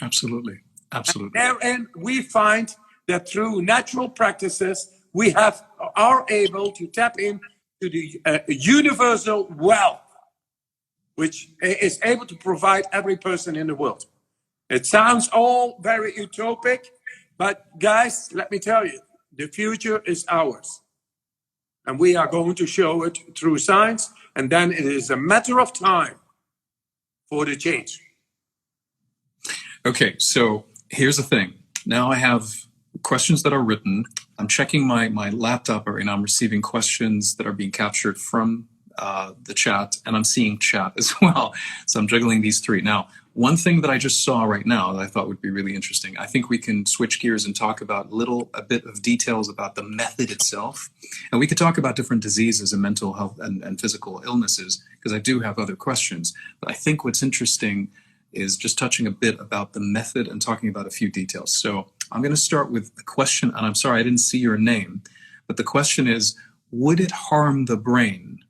Absolutely, absolutely. And therein we find that through natural practices, we are able to tap into the universal wealth, which is able to provide every person in the world. It sounds all very utopic, but guys, let me tell you, the future is ours. And we are going to show it through science, and then it is a matter of time for the change. Okay, so here's the thing. Now I have questions that are written. I'm checking my laptop right now. I'm receiving questions that are being captured from the chat, and I'm seeing chat as well. So I'm juggling these three. Now, one thing that I just saw right now that I thought would be really interesting, I think we can switch gears and talk about a bit of details about the method itself. And we could talk about different diseases and mental health and physical illnesses, because I do have other questions. But I think what's interesting is just touching a bit about the method and talking about a few details. So I'm going to start with a question, and I'm sorry I didn't see your name, but the question is, would it harm the brain?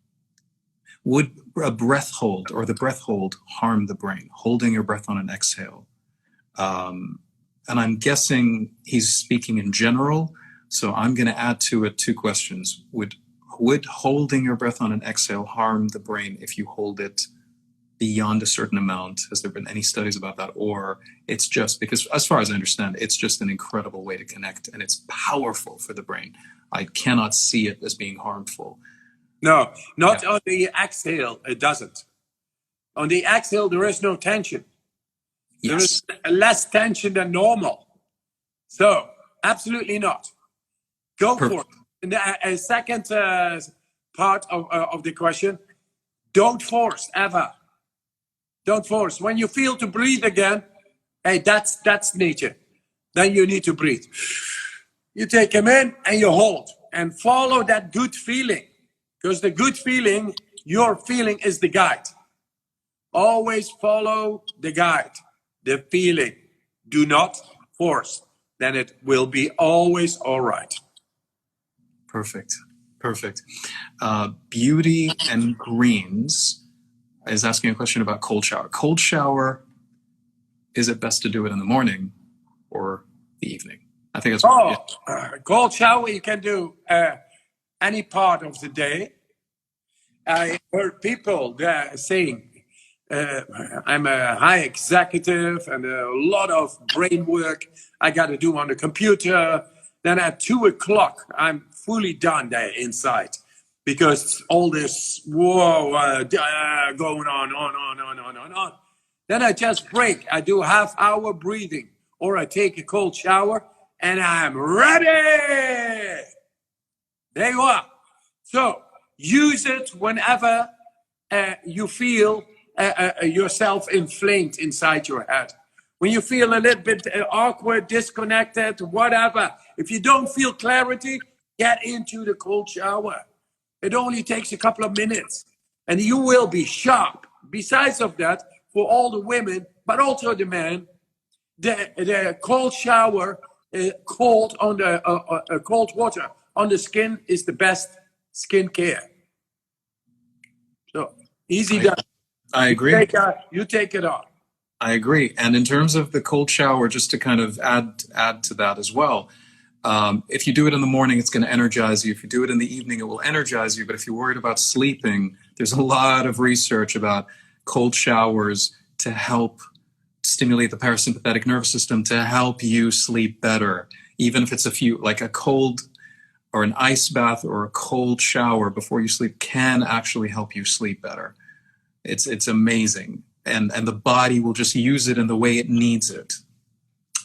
Would a breath hold or the breath hold harm the brain, holding your breath on an exhale? And I'm guessing he's speaking in general, so I'm going to add to it two questions. Would holding your breath on an exhale harm the brain if you hold it beyond a certain amount? Has there been any studies about that? Or it's just, because as far as I understand, it's just an incredible way to connect, and it's powerful for the brain. I cannot see it as being harmful. No, not on the exhale, it doesn't. On the exhale, there is no tension. There is less tension than normal. So, absolutely not. Go for it. And the second part of the question, don't force, ever. Don't force. When you feel to breathe again, hey, that's nature. Then you need to breathe. You take them in and you hold. And follow that good feeling. Because the good feeling, your feeling is the guide. Always follow the guide, the feeling. Do not force. Then it will be always all right. Perfect. Perfect. Beauty and Greens is asking a question about cold shower. Cold shower, is it best to do it in the morning or the evening? I think that's cold shower you can do any part of the day. I heard people saying, I'm a high executive and a lot of brain work I got to do on the computer. Then at 2 o'clock, I'm fully done there inside. because all this going on. Then I just break. I do half-hour breathing, or I take a cold shower, and I'm ready. There you are. So use it whenever you feel yourself inflamed inside your head. When you feel a little bit awkward, disconnected, whatever. If you don't feel clarity, get into the cold shower. It only takes a couple of minutes, and you will be sharp. Besides of that, for all the women, but also the men, the cold shower, cold water on the skin is the best skin care. So easy done. I agree. You take it on. I agree. And in terms of the cold shower, just to kind of add to that as well, if you do it in the morning, it's going to energize you. If you do it in the evening, it will energize you. But if you're worried about sleeping, there's a lot of research about cold showers to help stimulate the parasympathetic nervous system to help you sleep better. Even if it's like a cold or an ice bath or a cold shower before you sleep can actually help you sleep better. It's amazing. And the body will just use it in the way it needs it.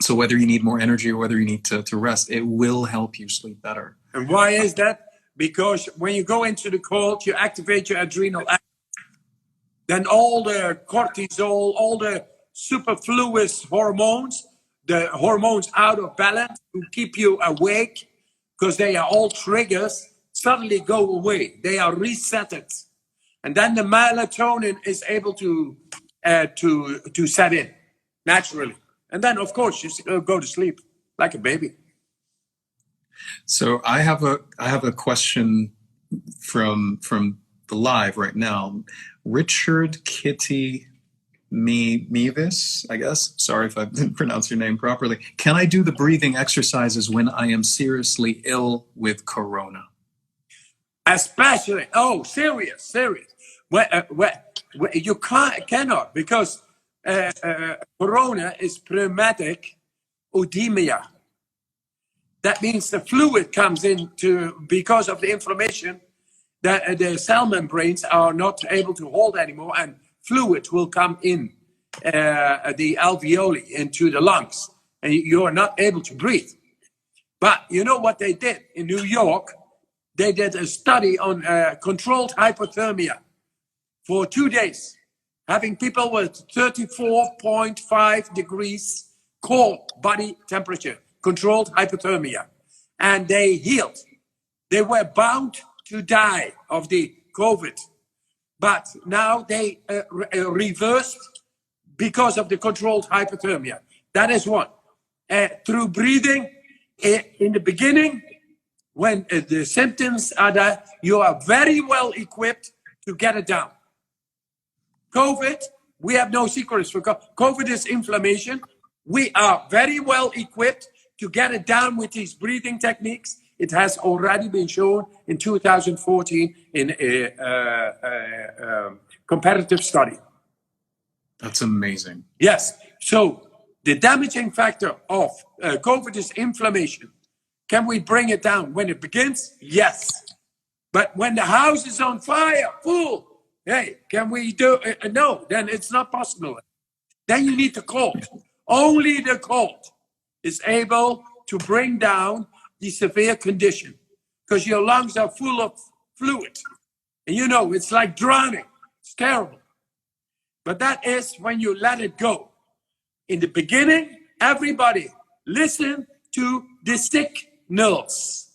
So whether you need more energy or whether you need to rest, it will help you sleep better. And why is that? Because when you go into the cold, you activate your adrenal. Then all the cortisol, all the superfluous hormones, the hormones out of balance to keep you awake, because they are all triggers, suddenly go away. They are resetted. And then the melatonin is able to set in naturally. And then, of course, you go to sleep like a baby. So I have a question from the live right now. Richard Kitty Mevis, I guess. Sorry if I didn't pronounce your name properly. Can I do the breathing exercises when I am seriously ill with corona? Especially, serious. You cannot, because corona is pneumatic edema. That means the fluid comes because of the inflammation, that the cell membranes are not able to hold anymore, and fluid will come in the alveoli into the lungs, and you are not able to breathe. But you know what they did in New York? They did a study on controlled hypothermia for 2 days, having people with 34.5 degrees core body temperature, controlled hypothermia, and they healed. They were bound to die of the COVID, but now they reversed because of the controlled hypothermia. That is one. Through breathing, in the beginning, when the symptoms are there, you are very well equipped to get it down. COVID, we have no secrets for COVID is inflammation. We are very well equipped to get it down with these breathing techniques. It has already been shown in 2014 in a comparative study. That's amazing. Yes. So the damaging factor of COVID is inflammation. Can we bring it down when it begins? Yes. But when the house is on fire, full, hey, can we do it? No, then it's not possible. Then you need the cold. Only the cold is able to bring down the severe condition, because your lungs are full of fluid. And you know, it's like drowning. It's terrible. But that is when you let it go. In the beginning, everybody listen to the signals.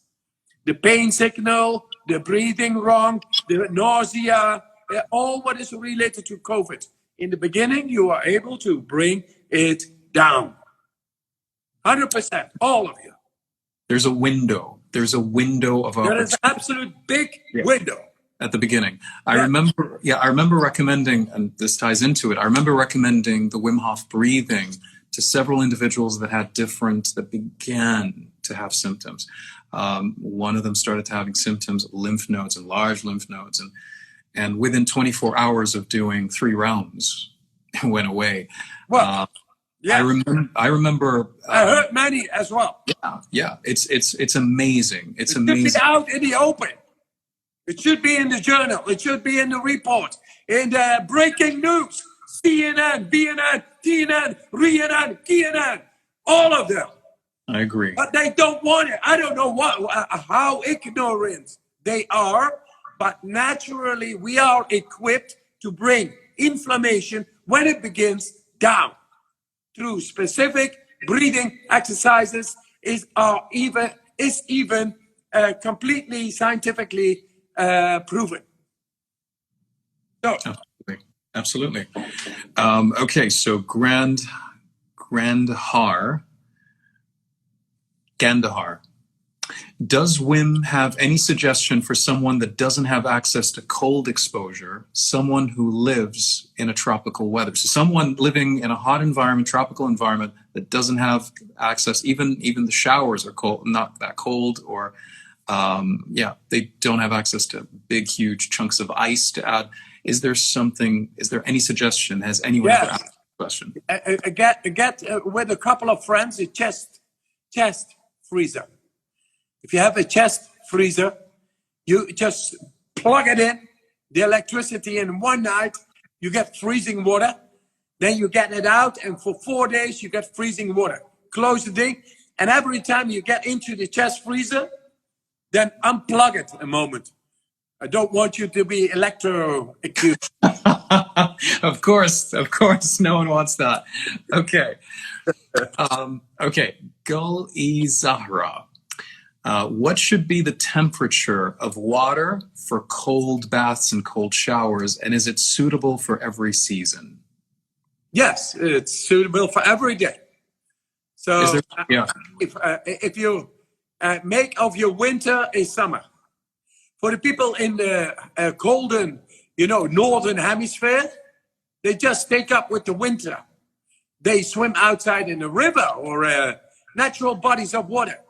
The pain signal, the breathing wrong, the nausea, all what is related to COVID. In the beginning, you are able to bring it down. 100%, all of you. There's a window. There's a window of opportunity. There is an absolute big window. At the beginning. I remember recommending, and this ties into it, I remember recommending the Wim Hof breathing to several individuals that began to have symptoms. One of them started having symptoms of lymph nodes, and large lymph nodes. And within 24 hours of doing 3 rounds, it went away. Well, I remember. I heard many as well. Yeah. It's amazing. It's amazing. It out in the open. It should be in the journal. It should be in the report, in the breaking news, CNN, BNN, TNN, RNN, TNN, all of them. I agree. But they don't want it. I don't know how ignorant they are, but naturally we are equipped to bring inflammation when it begins down through specific breathing exercises is even completely scientifically proven. So, absolutely. Okay, so Gandhar. Does Wim have any suggestion for someone that doesn't have access to cold exposure, someone who lives in a tropical weather? So someone living in a hot environment, tropical environment, that doesn't have access, even the showers are cold, not that cold, or they don't have access to big, huge chunks of ice to add. Is there any suggestion? Has anyone ever asked the question? Get with a couple of friends a chest freezer. If you have a chest freezer, you just plug it in, the electricity in one night, you get freezing water. Then you get it out, and for 4 days, you get freezing water. Close the thing, and every time you get into the chest freezer, then unplug it a moment. I don't want you to be electrocuted. Of course, no one wants that. Okay. Gul-e-Zahra. What should be the temperature of water for cold baths and cold showers, and is it suitable for every season? Yes, it's suitable for every day. So if you make of your winter a summer, for the people in the golden, northern hemisphere, they just take up with the winter. They swim outside in a river or natural bodies of water.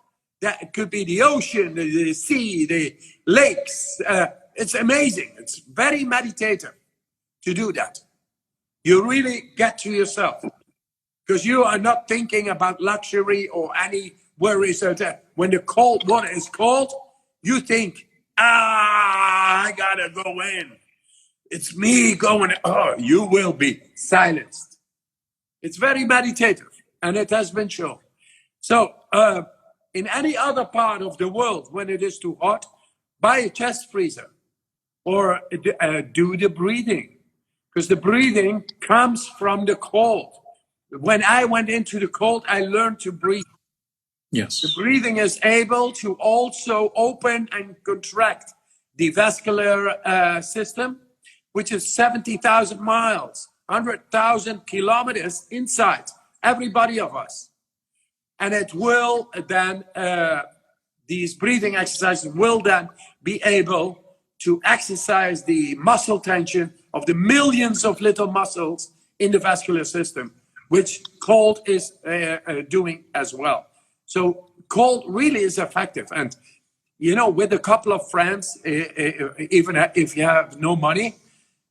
That could be the ocean, the sea, the lakes. It's amazing. It's very meditative to do that. You really get to yourself because you are not thinking about luxury or any worries. When the cold water is cold, you think, I gotta go in. It's me going. Oh, you will be silenced. It's very meditative, and it has been shown. So, in any other part of the world, when it is too hot, buy a chest freezer or do the breathing, because the breathing comes from the cold. When I went into the cold, I learned to breathe. Yes. The breathing is able to also open and contract the vascular system, which is 70,000 miles, 100,000 kilometers inside every body of us. And it will then, these breathing exercises will then be able to exercise the muscle tension of the millions of little muscles in the vascular system, which cold is doing as well. So cold really is effective. And, with a couple of friends, even if you have no money,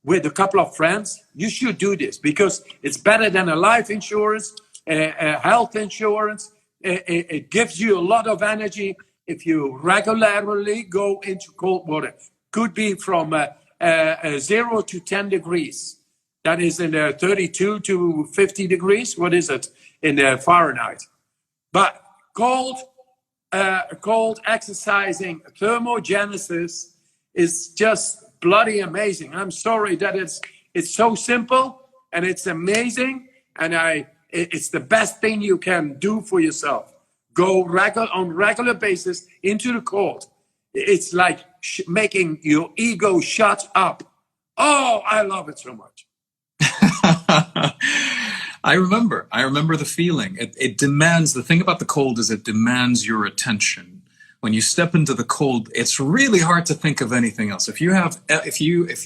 with a couple of friends, you should do this because it's better than a life insurance, a health insurance. It gives you a lot of energy if you regularly go into cold water. Could be from 0 to 10 degrees. That is in 32 to 50 degrees. What is it in Fahrenheit? But cold exercising thermogenesis is just bloody amazing. I'm sorry that it's so simple and it's amazing, and it's the best thing you can do for yourself. Go on regular basis into the cold. It's like making your ego shut up. Oh, I love it so much. I remember the feeling. It demands, the thing about the cold is it demands your attention. When you step into the cold, it's really hard to think of anything else. If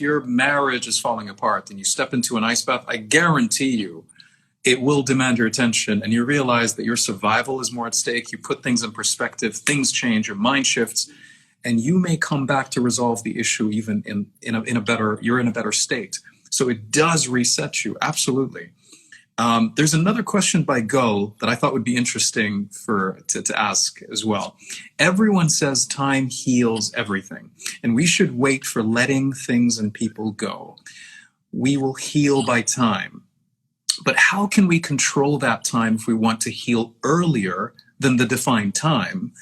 your marriage is falling apart and you step into an ice bath, I guarantee you, it will demand your attention, and you realize that your survival is more at stake. You put things in perspective, things change, your mind shifts, and you may come back to resolve the issue even you're in a better state. So it does reset you, absolutely. There's another question by Gull that I thought would be interesting to ask as well. Everyone says time heals everything, and we should wait for letting things and people go. We will heal by time. But how can we control that time if we want to heal earlier than the defined time?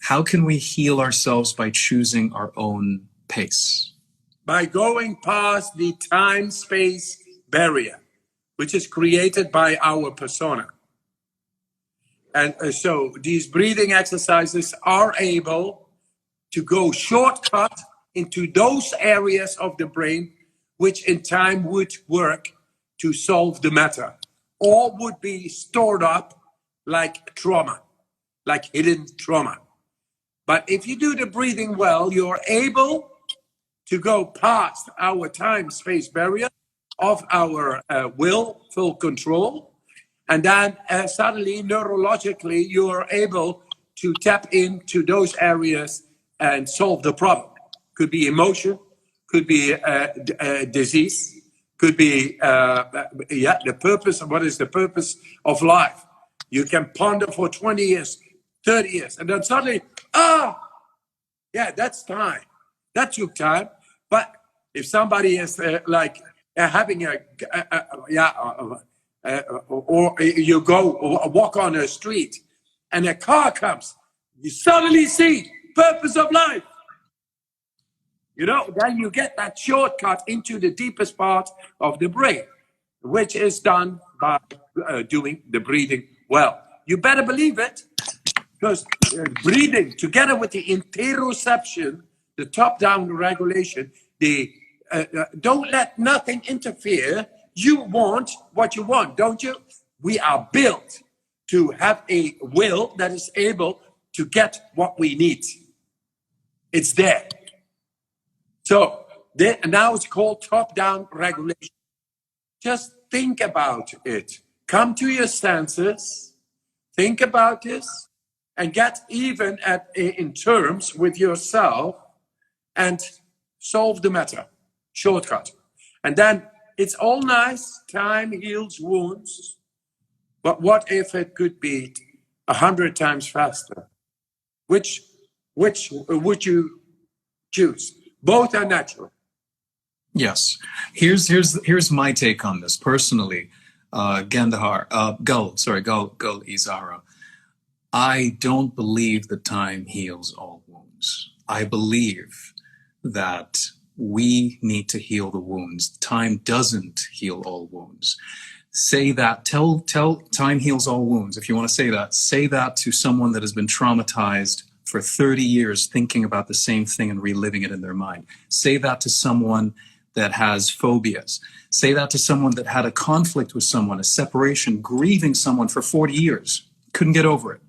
How can we heal ourselves by choosing our own pace? By going past the time-space barrier, which is created by our persona. And so these breathing exercises are able to go shortcut into those areas of the brain which in time would work to solve the matter, or would be stored up like trauma, like hidden trauma. But if you do the breathing well, you're able to go past our time-space barrier of our willful control, and then suddenly neurologically you're able to tap into those areas and solve the problem. Could be emotion, could be disease, could be the purpose. What is the purpose of life? You can ponder for 20 years, 30 years, and then suddenly, that's time. That took time. But if somebody is having or you go walk on a street and a car comes, you suddenly see purpose of life. Then you get that shortcut into the deepest part of the brain, which is done by doing the breathing well. You better believe it, because breathing together with the interoception, the top-down regulation, don't let nothing interfere. You want what you want, don't you? We are built to have a will that is able to get what we need. It's there. So now it's called top-down regulation. Just think about it. Come to your senses, think about this, and get even in terms with yourself and solve the matter. Shortcut. And then it's all nice, time heals wounds, but what if it could be 100 times faster? Which would you choose? Both are natural. Yes. Here's my take on this personally. Gull Izara. I don't believe that time heals all wounds. I believe that we need to heal the wounds. Time doesn't heal all wounds. Say that, tell time heals all wounds. If you want to say that to someone that has been traumatized for 30 years thinking about the same thing and reliving it in their mind. Say that to someone that has phobias. Say that to someone that had a conflict with someone, a separation, grieving someone for 40 years, couldn't get over it.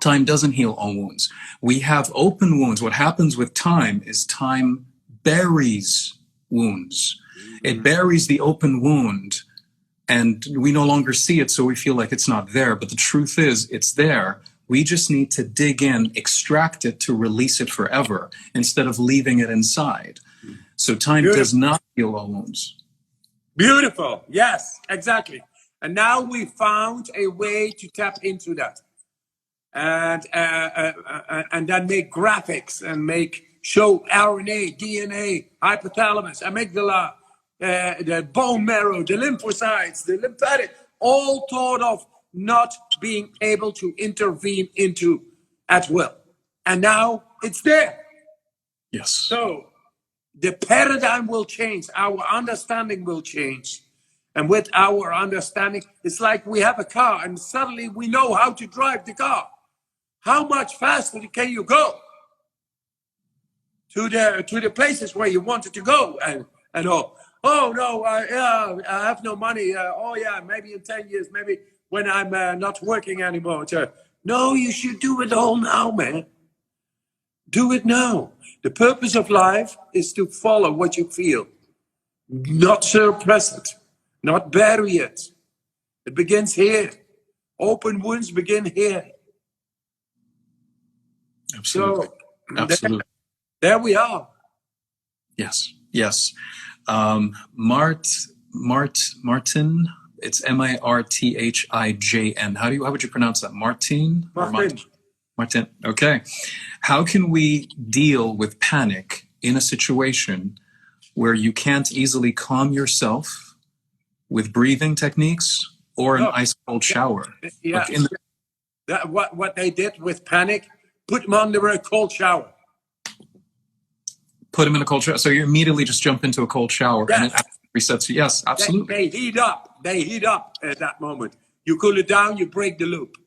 Time doesn't heal all wounds. We have open wounds. What happens with time is time buries wounds. It buries the open wound, and we no longer see it, so we feel like it's not there. But the truth is, it's there. We just need to dig in, extract it to release it forever instead of leaving it inside. So time does not heal all wounds. Beautiful. Yes, exactly. And now we found a way to tap into that. And then make graphics and show RNA, DNA, hypothalamus, amygdala, the bone marrow, the lymphocytes, the lymphatic, all thought of not being able to intervene into at will. And now it's there. Yes. So the paradigm will change. Our understanding will change. And with our understanding, it's like we have a car and suddenly we know how to drive the car. How much faster can you go to the places where you wanted to go? And oh no, I have no money. Maybe in 10 years, maybe when I'm not working anymore. No, you should do it all now, man. Do it now. The purpose of life is to follow what you feel, not suppress it, not bury it. It begins here. Open wounds begin here. Absolutely. So, Absolutely. There we are. Yes. Yes. Martin, It's Marthiijn. How would you pronounce that? Martin? Or Martin. Martin. Okay. How can we deal with panic in a situation where you can't easily calm yourself with breathing techniques or an ice cold shower? Yeah. What they did with panic, put them under a cold shower. Put them in a cold shower. So you immediately just jump into a cold shower and it resets you. Yes, absolutely. They heat up. They heat up at that moment. You cool it down, you break the loop.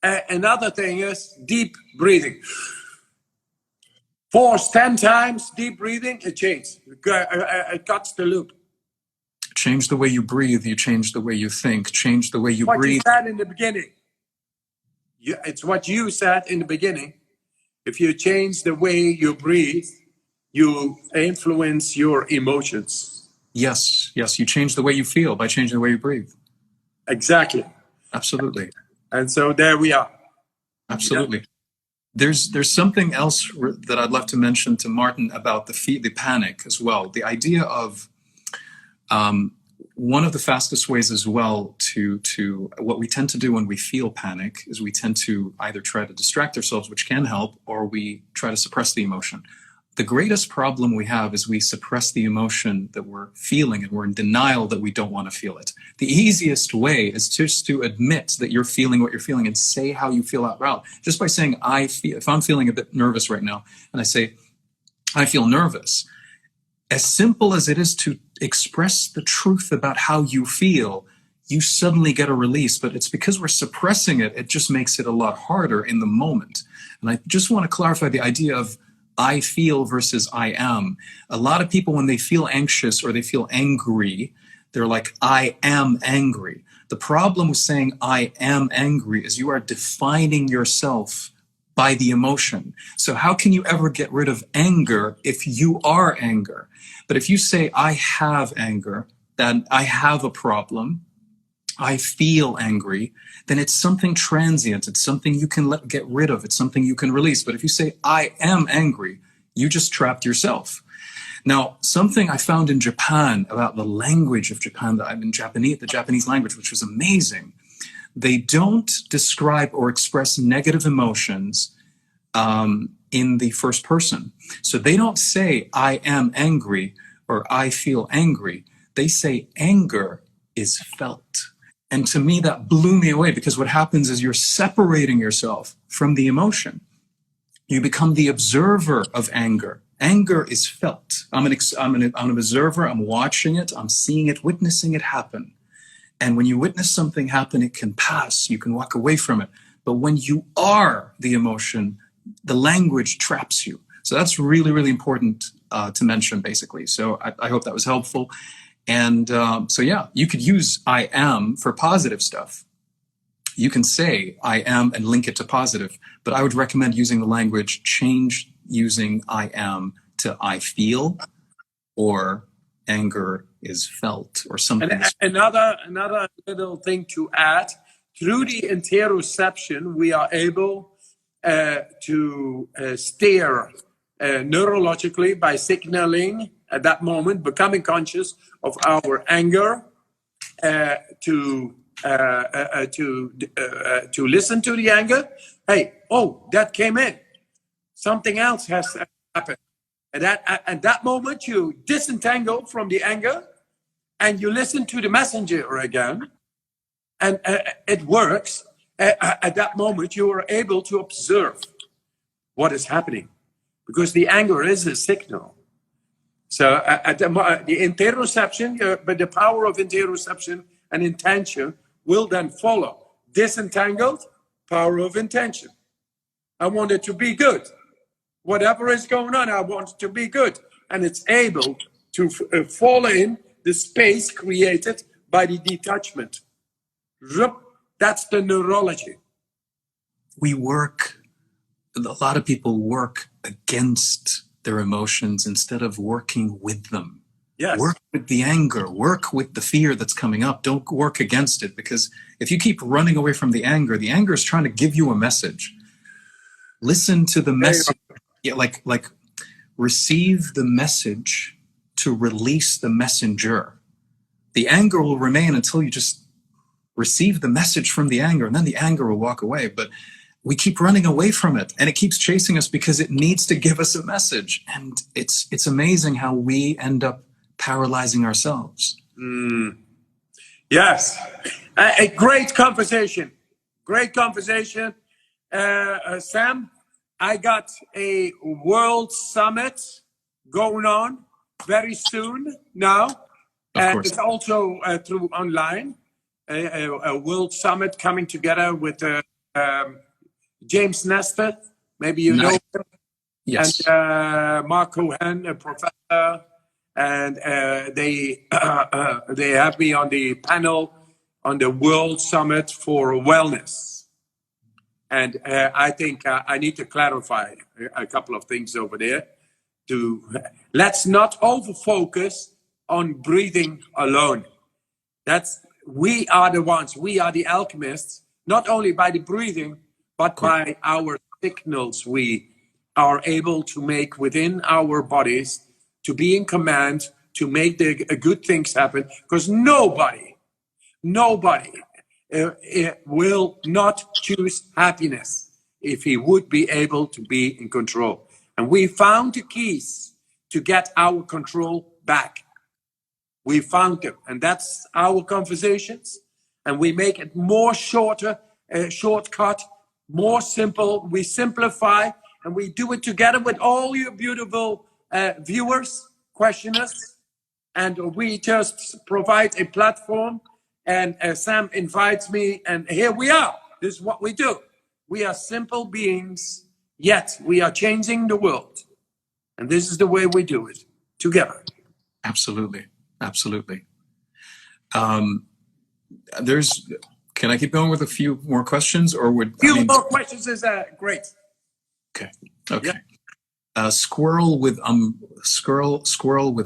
Another thing is deep breathing. Force 10 times deep breathing, it changes. It cuts the loop. Change the way you breathe, you change the way you think, change the way you breathe. What you said in the beginning. It's what you said in the beginning. If you change the way you breathe, you influence your emotions. Yes, you change the way you feel by changing the way you breathe. Exactly. Absolutely. And so there we are. Absolutely. Yeah. There's something else that I'd love to mention to Martin about the panic as well. The idea of one of the fastest ways as well to what we tend to do when we feel panic is we tend to either try to distract ourselves, which can help, or we try to suppress the emotion. The greatest problem we have is we suppress the emotion that we're feeling and we're in denial that we don't want to feel it. The easiest way is just to admit that you're feeling what you're feeling and say how you feel out loud. Just by saying, if I'm feeling a bit nervous right now, and I say, I feel nervous, as simple as it is to express the truth about how you feel, you suddenly get a release. But it's because we're suppressing it, it just makes it a lot harder in the moment. And I just want to clarify the idea of I feel versus I am. A lot of people, when they feel anxious or they feel angry, they're like, I am angry. The problem with saying I am angry is you are defining yourself by the emotion. So how can you ever get rid of anger if you are anger? But if you say I have anger, then I have a problem, I feel angry, then it's something transient. It's something you can get rid of. It's something you can release. But if you say, I am angry, you just trapped yourself. Now, something I found in Japan about the language of Japan, the Japanese language, which was amazing. They don't describe or express negative emotions in the first person. So they don't say, I am angry or I feel angry. They say anger is felt. And to me, that blew me away, because what happens is you're separating yourself from the emotion. You become the observer of anger. Anger is felt. I'm an observer. I'm watching it. I'm seeing it, witnessing it happen. And when you witness something happen, it can pass. You can walk away from it. But when you are the emotion, the language traps you. So that's really, really important to mention, basically. So I hope that was helpful. And so, yeah, you could use I am for positive stuff. You can say I am and link it to positive, but I would recommend using the language, change using I am to I feel, or anger is felt, or something. And another little thing to add, through the interoception, we are able to steer neurologically by signaling at that moment, becoming conscious of our anger, to listen to the anger. Hey, oh, that came in. Something else has happened. And at that moment, you disentangle from the anger and you listen to the messenger again. And it works. At that moment, you are able to observe what is happening, because the anger is a signal. So the interoception, but the power of interoception and intention will then follow. Disentangled, power of intention. I want it to be good. Whatever is going on, I want it to be good. And it's able to fall in the space created by the detachment. That's the neurology. A lot of people work against their emotions instead of working with them. Yes. Work with the anger, work with the fear that's coming up. Don't work against it, because if you keep running away from the anger is trying to give you a message. Listen to the message. Yeah, like receive the message to release the messenger. The anger will remain until you just receive the message from the anger, and then the anger will walk away. But we keep running away from it, and it keeps chasing us because it needs to give us a message. And it's amazing how we end up paralyzing ourselves. Yes, a great conversation. Great conversation. Sam, I got a World Summit going on very soon now. And it's also through online. A World Summit coming together with James Nestor. Maybe you know him. Yes. And Mark Cohen, a professor. And they have me on the panel on the World Summit for Wellness. And I think I need to clarify a couple of things over there. Let's not over-focus on breathing alone. We are the ones, we are the alchemists, not only by the breathing, but by our signals we are able to make within our bodies to be in command, to make the good things happen. Because nobody will not choose happiness if he would be able to be in control. And we found the keys to get our control back. We found them, and that's our conversations. And we make it more shorter, shortcut, more simple. We simplify, and we do it together with all you beautiful viewers, questioners. And we just provide a platform. And Sam invites me, and here we are. This is what we do. We are simple beings, yet we are changing the world. And this is the way we do it, together. Absolutely. Absolutely. Can I keep going with a few more questions, or would more questions is great. Okay. Yeah. Squirrel with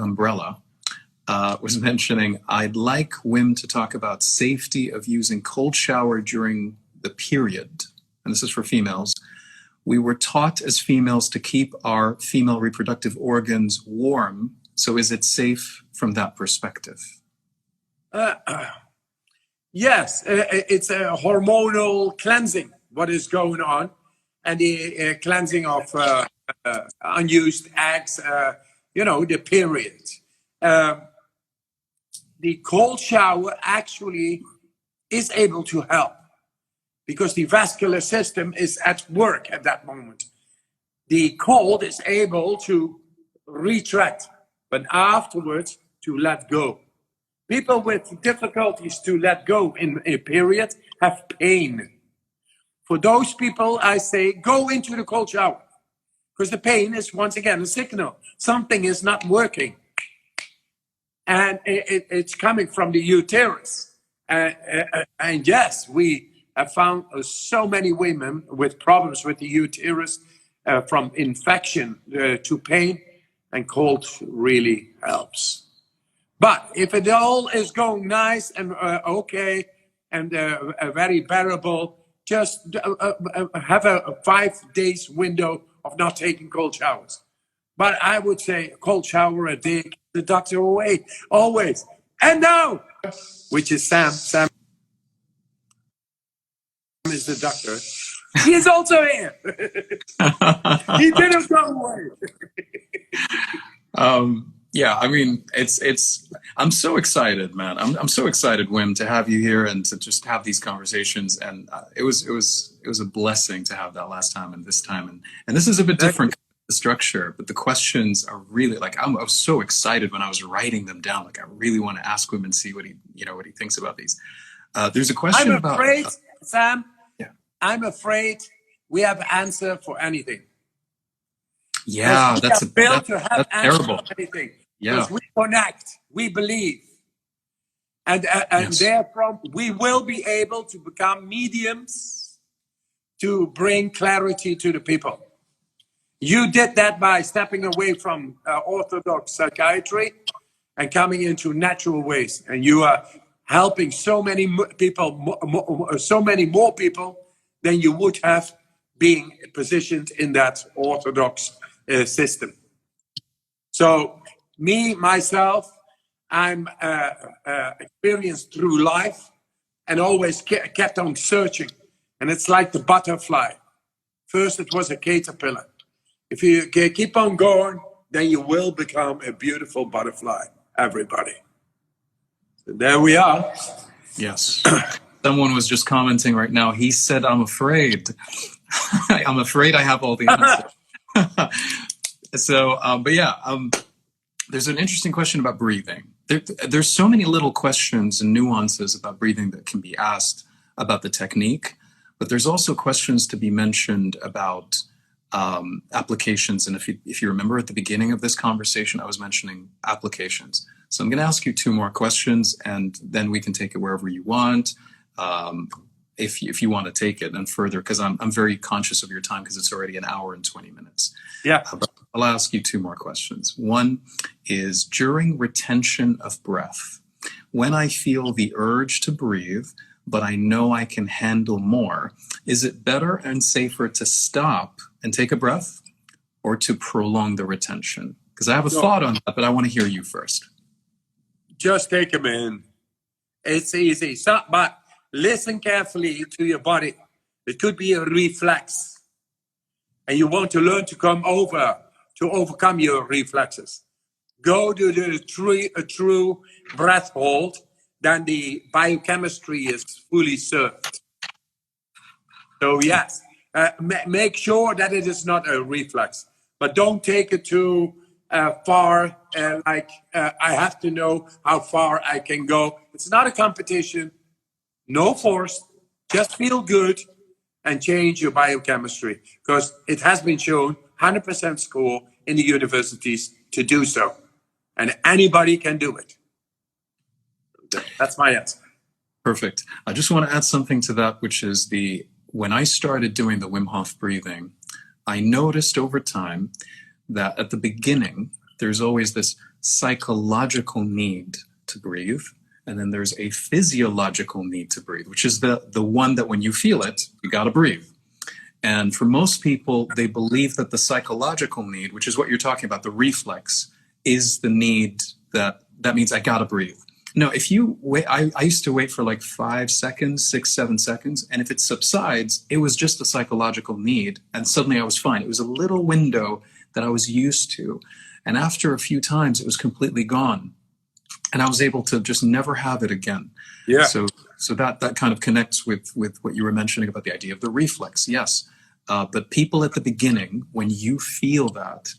umbrella was mentioning, I'd like Wim to talk about safety of using cold shower during the period. And this is for females. We were taught as females to keep our female reproductive organs warm. So is it safe from that perspective? Yes, it's a hormonal cleansing, what is going on. And the cleansing of unused eggs, the period. The cold shower actually is able to help because the vascular system is at work at that moment. The cold is able to retract, but afterwards to let go. People with difficulties to let go in a period have pain. For those people, I say, go into the cold shower because the pain is once again a signal. Something is not working. And it's coming from the uterus. And yes, we have found so many women with problems with the uterus, from infection to pain, and cold really helps. But if it all is going nice and okay and very bearable, just have a 5 days window of not taking cold showers. But I would say a cold shower a day, keep the doctor away, always. And now, which is Sam. Sam is the doctor. He is also here. He didn't go away. Yeah, I mean, I'm so excited, man. I'm so excited, Wim, to have you here and to just have these conversations. And it was a blessing to have that last time and this time. And this is a bit different structure, but the questions are really I was so excited when I was writing them down. I really want to ask Wim and see what he thinks about these. There's a question about. I'm afraid, Sam. Yeah. I'm afraid we have an answer for anything. Yeah, that's terrible. For anything. Yeah. Because we connect, we believe, and therefrom we will be able to become mediums to bring clarity to the people. You did that by stepping away from orthodox psychiatry and coming into natural ways. And you are helping so many people, so many more people than you would have being positioned in that orthodox system. So myself, I'm experienced through life and always kept on searching. And it's like the butterfly. First, it was a caterpillar. If you keep on going, then you will become a beautiful butterfly, everybody. So there we are. Yes. Someone was just commenting right now. He said, I'm afraid. I'm afraid I have all the answers. So, but yeah, there's an interesting question about breathing. There's so many little questions and nuances about breathing that can be asked about the technique, but there's also questions to be mentioned about applications. And if you remember at the beginning of this conversation, I was mentioning applications. So I'm going to ask you 2 more questions, and then we can take it wherever you want. If you want to take it and further, because I'm very conscious of your time because it's already 1 hour and 20 minutes. Yeah. But I'll ask you 2 more questions. One is, during retention of breath, when I feel the urge to breathe, but I know I can handle more, is it better and safer to stop and take a breath, or to prolong the retention? Because I have a thought on that, but I want to hear you first. Just take them in. It's easy. Stop, but listen carefully to your body. It could be a reflex. And you want to learn to overcome your reflexes. Go to a true breath hold, then the biochemistry is fully served. So yes, make sure that it is not a reflex, but don't take it too far. I have to know how far I can go. It's not a competition. No force. Just feel good and change your biochemistry, because it has been shown 100% score in the universities to do so, and anybody can do it. That's my answer. Perfect. I just want to add something to that, which is when I started doing the Wim Hof breathing, I noticed over time that at the beginning, there's always this psychological need to breathe. And then there's a physiological need to breathe, which is the one that when you feel it, you got to breathe. And for most people, they believe that the psychological need, which is what you're talking about, the reflex, is the need that means I got to breathe. No, if you wait, I used to wait for like 5 seconds, 6, 7 seconds. And if it subsides, it was just a psychological need. And suddenly I was fine. It was a little window that I was used to. And after a few times, it was completely gone. And I was able to just never have it again. Yeah. So that kind of connects with what you were mentioning about the idea of the reflex. Yes. But people at the beginning, when you feel that,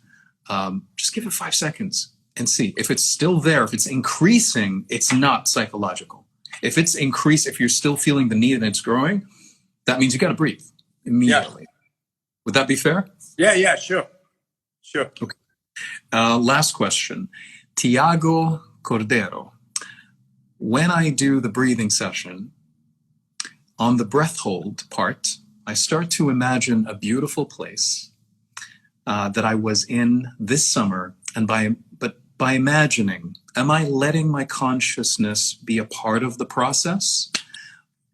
just give it 5 seconds and see. If it's still there, if it's increasing, it's not psychological. If it's increased, if you're still feeling the need and it's growing, that means you got to breathe immediately. Yeah. Would that be fair? Yeah, sure. Okay. Last question. Tiago Cordero. When I do the breathing session, on the breath hold part, I start to imagine a beautiful place that I was in this summer. And by imagining, am I letting my consciousness be a part of the process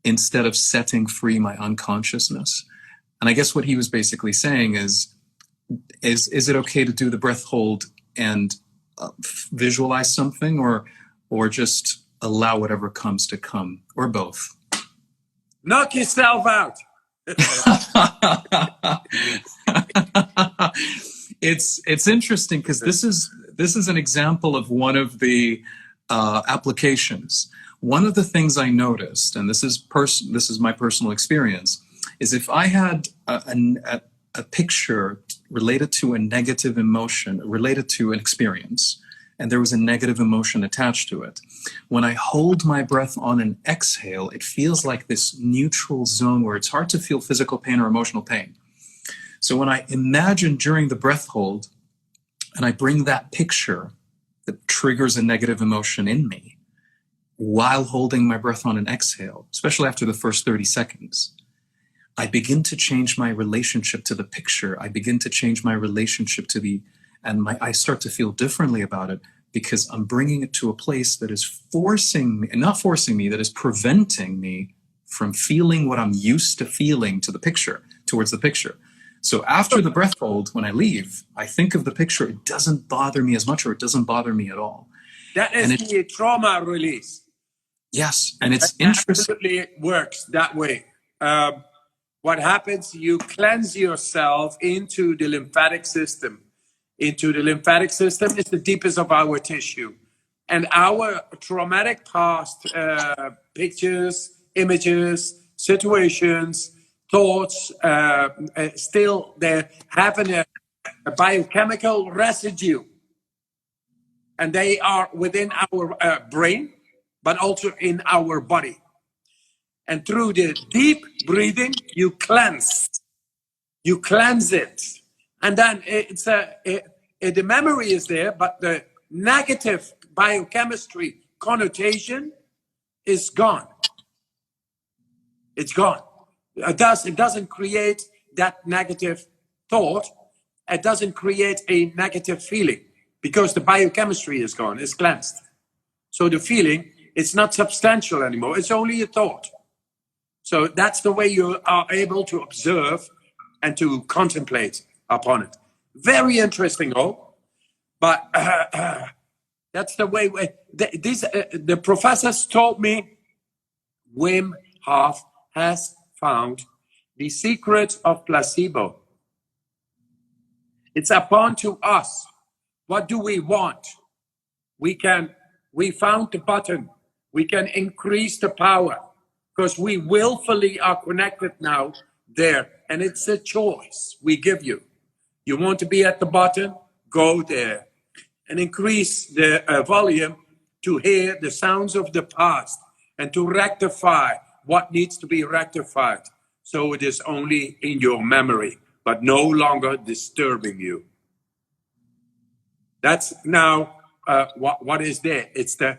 instead of setting free my unconsciousness? And I guess what he was basically saying is it okay to do the breath hold and visualize something, or just allow whatever comes to come, or both? Knock yourself out. It's interesting because this is an example of one of the applications. One of the things I noticed, and this is my personal experience, is if I had a picture related to a negative emotion, related to an experience, and there was a negative emotion attached to it, when I hold my breath on an exhale, it feels like this neutral zone where it's hard to feel physical pain or emotional pain. So when I imagine during the breath hold, and I bring that picture that triggers a negative emotion in me while holding my breath on an exhale, especially after the first 30 seconds, I begin to change my relationship to the picture. I begin to change my relationship to I start to feel differently about it, because I'm bringing it to a place that is that is preventing me from feeling what I'm used to feeling towards the picture. So after the breath hold, when I leave, I think of the picture. It doesn't bother me as much, or it doesn't bother me at all. That is the trauma release. Yes, and it's It interesting. absolutely works that way. What happens, you cleanse yourself into the lymphatic system. Into the lymphatic system is the deepest of our tissue. And our traumatic past pictures, images, situations, thoughts, still they're having a biochemical residue. And they are within our brain, but also in our body. And through the deep breathing, you cleanse it. And then the memory is there, but the negative biochemistry connotation is gone. It's gone. It doesn't create that negative thought. It doesn't create a negative feeling because the biochemistry is gone, it's cleansed. So the feeling, it's not substantial anymore. It's only a thought. So that's the way you are able to observe and to contemplate upon it. Very interesting, but that's the way. The professors told me Wim Hof has found the secret of placebo. It's upon to us. What do we want? We found the button. We can increase the power because we willfully are connected now there. And it's a choice we give you. You want to be at the bottom? Go there and increase the volume to hear the sounds of the past and to rectify what needs to be rectified. So it is only in your memory, but no longer disturbing you. That's now what is there. It's the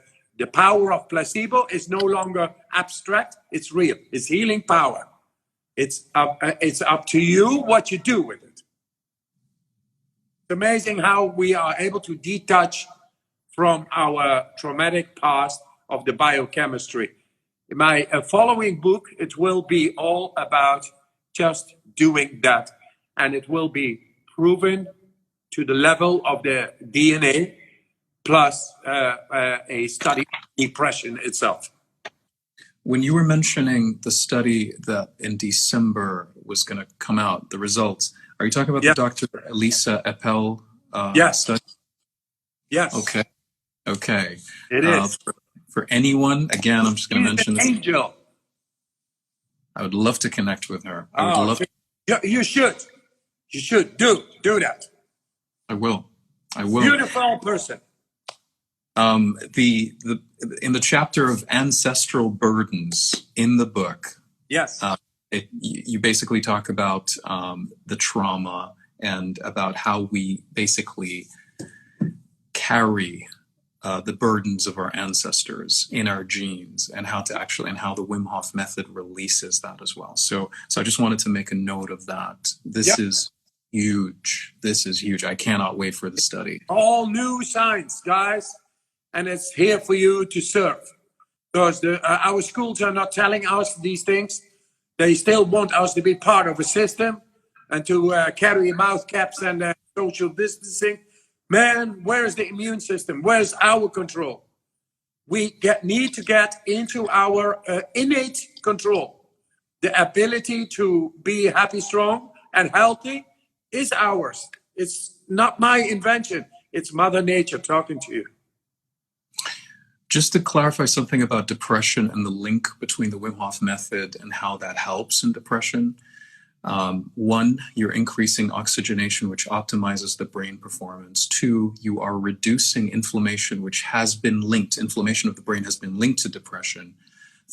power of placebo is no longer abstract. It's real. It's healing power. It's up to you what you do with it. It's amazing how we are able to detach from our traumatic past of the biochemistry. In my following book, it will be all about just doing that. And it will be proven to the level of the DNA plus a study of depression itself. When you were mentioning the study that in December was going to come out, the results, are you talking about the Dr. Elisa Appel study? Yes. Okay. It is. For anyone, again, I'm just going to mention this. Angel. I would love to connect with her. You should. You should do that. I will. Beautiful person. In the chapter of ancestral burdens in the book, yes, you basically talk about the trauma and about how we basically carry the burdens of our ancestors in our genes, and how the Wim Hof method releases that as well. So I just wanted to make a note of that. This is huge. I cannot wait for the study. All new science, guys. And it's here for you to serve. Because our schools are not telling us these things. They still want us to be part of a system and to carry mouth caps and social distancing. Man, where's the immune system? Where's our control? We need to get into our innate control. The ability to be happy, strong, and healthy is ours. It's not my invention. It's Mother Nature talking to you. Just to clarify something about depression and the link between the Wim Hof method and how that helps in depression. One, you're increasing oxygenation, which optimizes the brain performance. Two, you are reducing inflammation, which has been linked. Inflammation of the brain has been linked to depression.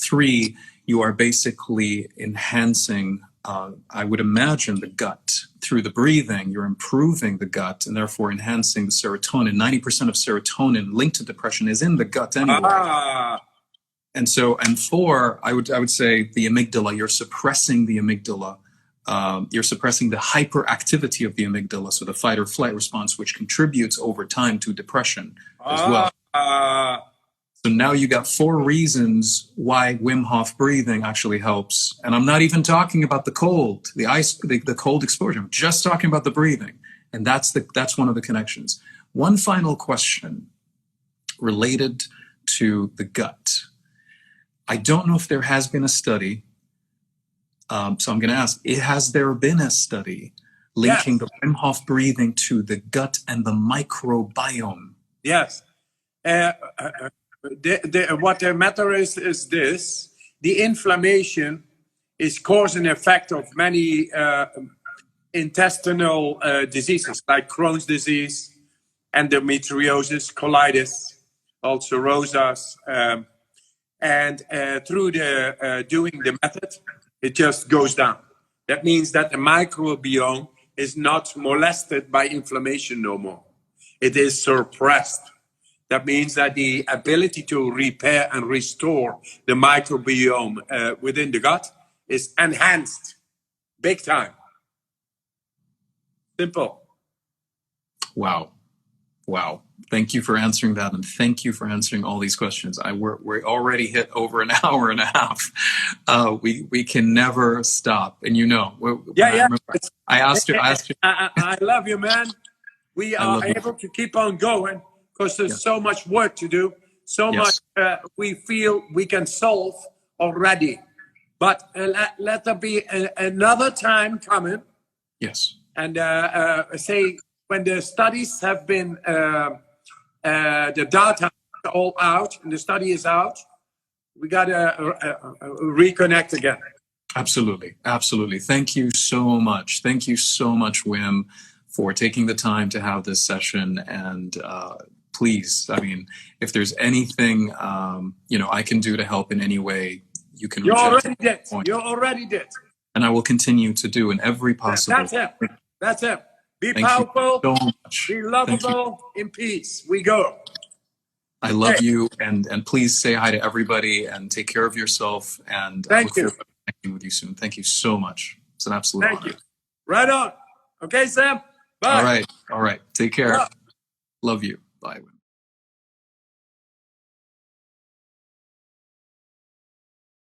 Three, you are basically enhancing, I would imagine, the gut. Through the breathing, you're improving the gut and therefore enhancing the serotonin. 90% of serotonin linked to depression is in the gut anyway. And four, I would say the amygdala, you're suppressing the amygdala. You're suppressing the hyperactivity of the amygdala, so the fight or flight response, which contributes over time to depression as well. So now you got 4 reasons why Wim Hof breathing actually helps. And I'm not even talking about the cold, the ice, the cold exposure. I'm just talking about the breathing. And that's one of the connections. One final question related to the gut. I don't know if there has been a study. So I'm going to ask, has there been a study linking the Wim Hof breathing to the gut and the microbiome? Yes. What the matter is this: the inflammation is cause and effect of many intestinal diseases like Crohn's disease, endometriosis, colitis, ulcerosis, and through the doing the method, it just goes down. That means that the microbiome is not molested by inflammation no more. It is suppressed. That means that the ability to repair and restore the microbiome within the gut is enhanced big time. Simple. Wow. Wow. Thank you for answering that, and thank you for answering all these questions. We're already hit over an hour and a half. We can never stop, and I asked you. I love you, man. We are able to keep on going because there's so much work to do, so much we feel we can solve already. But let there be another time coming. Yes. And say when the studies have been, the data all out and the study is out, we got to reconnect again. Absolutely. Absolutely. Thank you so much. Thank you so much, Wim, for taking the time to have this session. And please, I mean, if there's anything, I can do to help in any way, you can reach out. You already did. And I will continue to do in every possible. That's it. Be Thank powerful. You so much. Be lovable. In peace. We go. I love you, and please say hi to everybody and take care of yourself. And thank you. Connecting with you soon. Thank you so much. It's an absolute honor. Thank you. Right on. Okay, Sam. Bye. All right. Take care. Love you. Bye.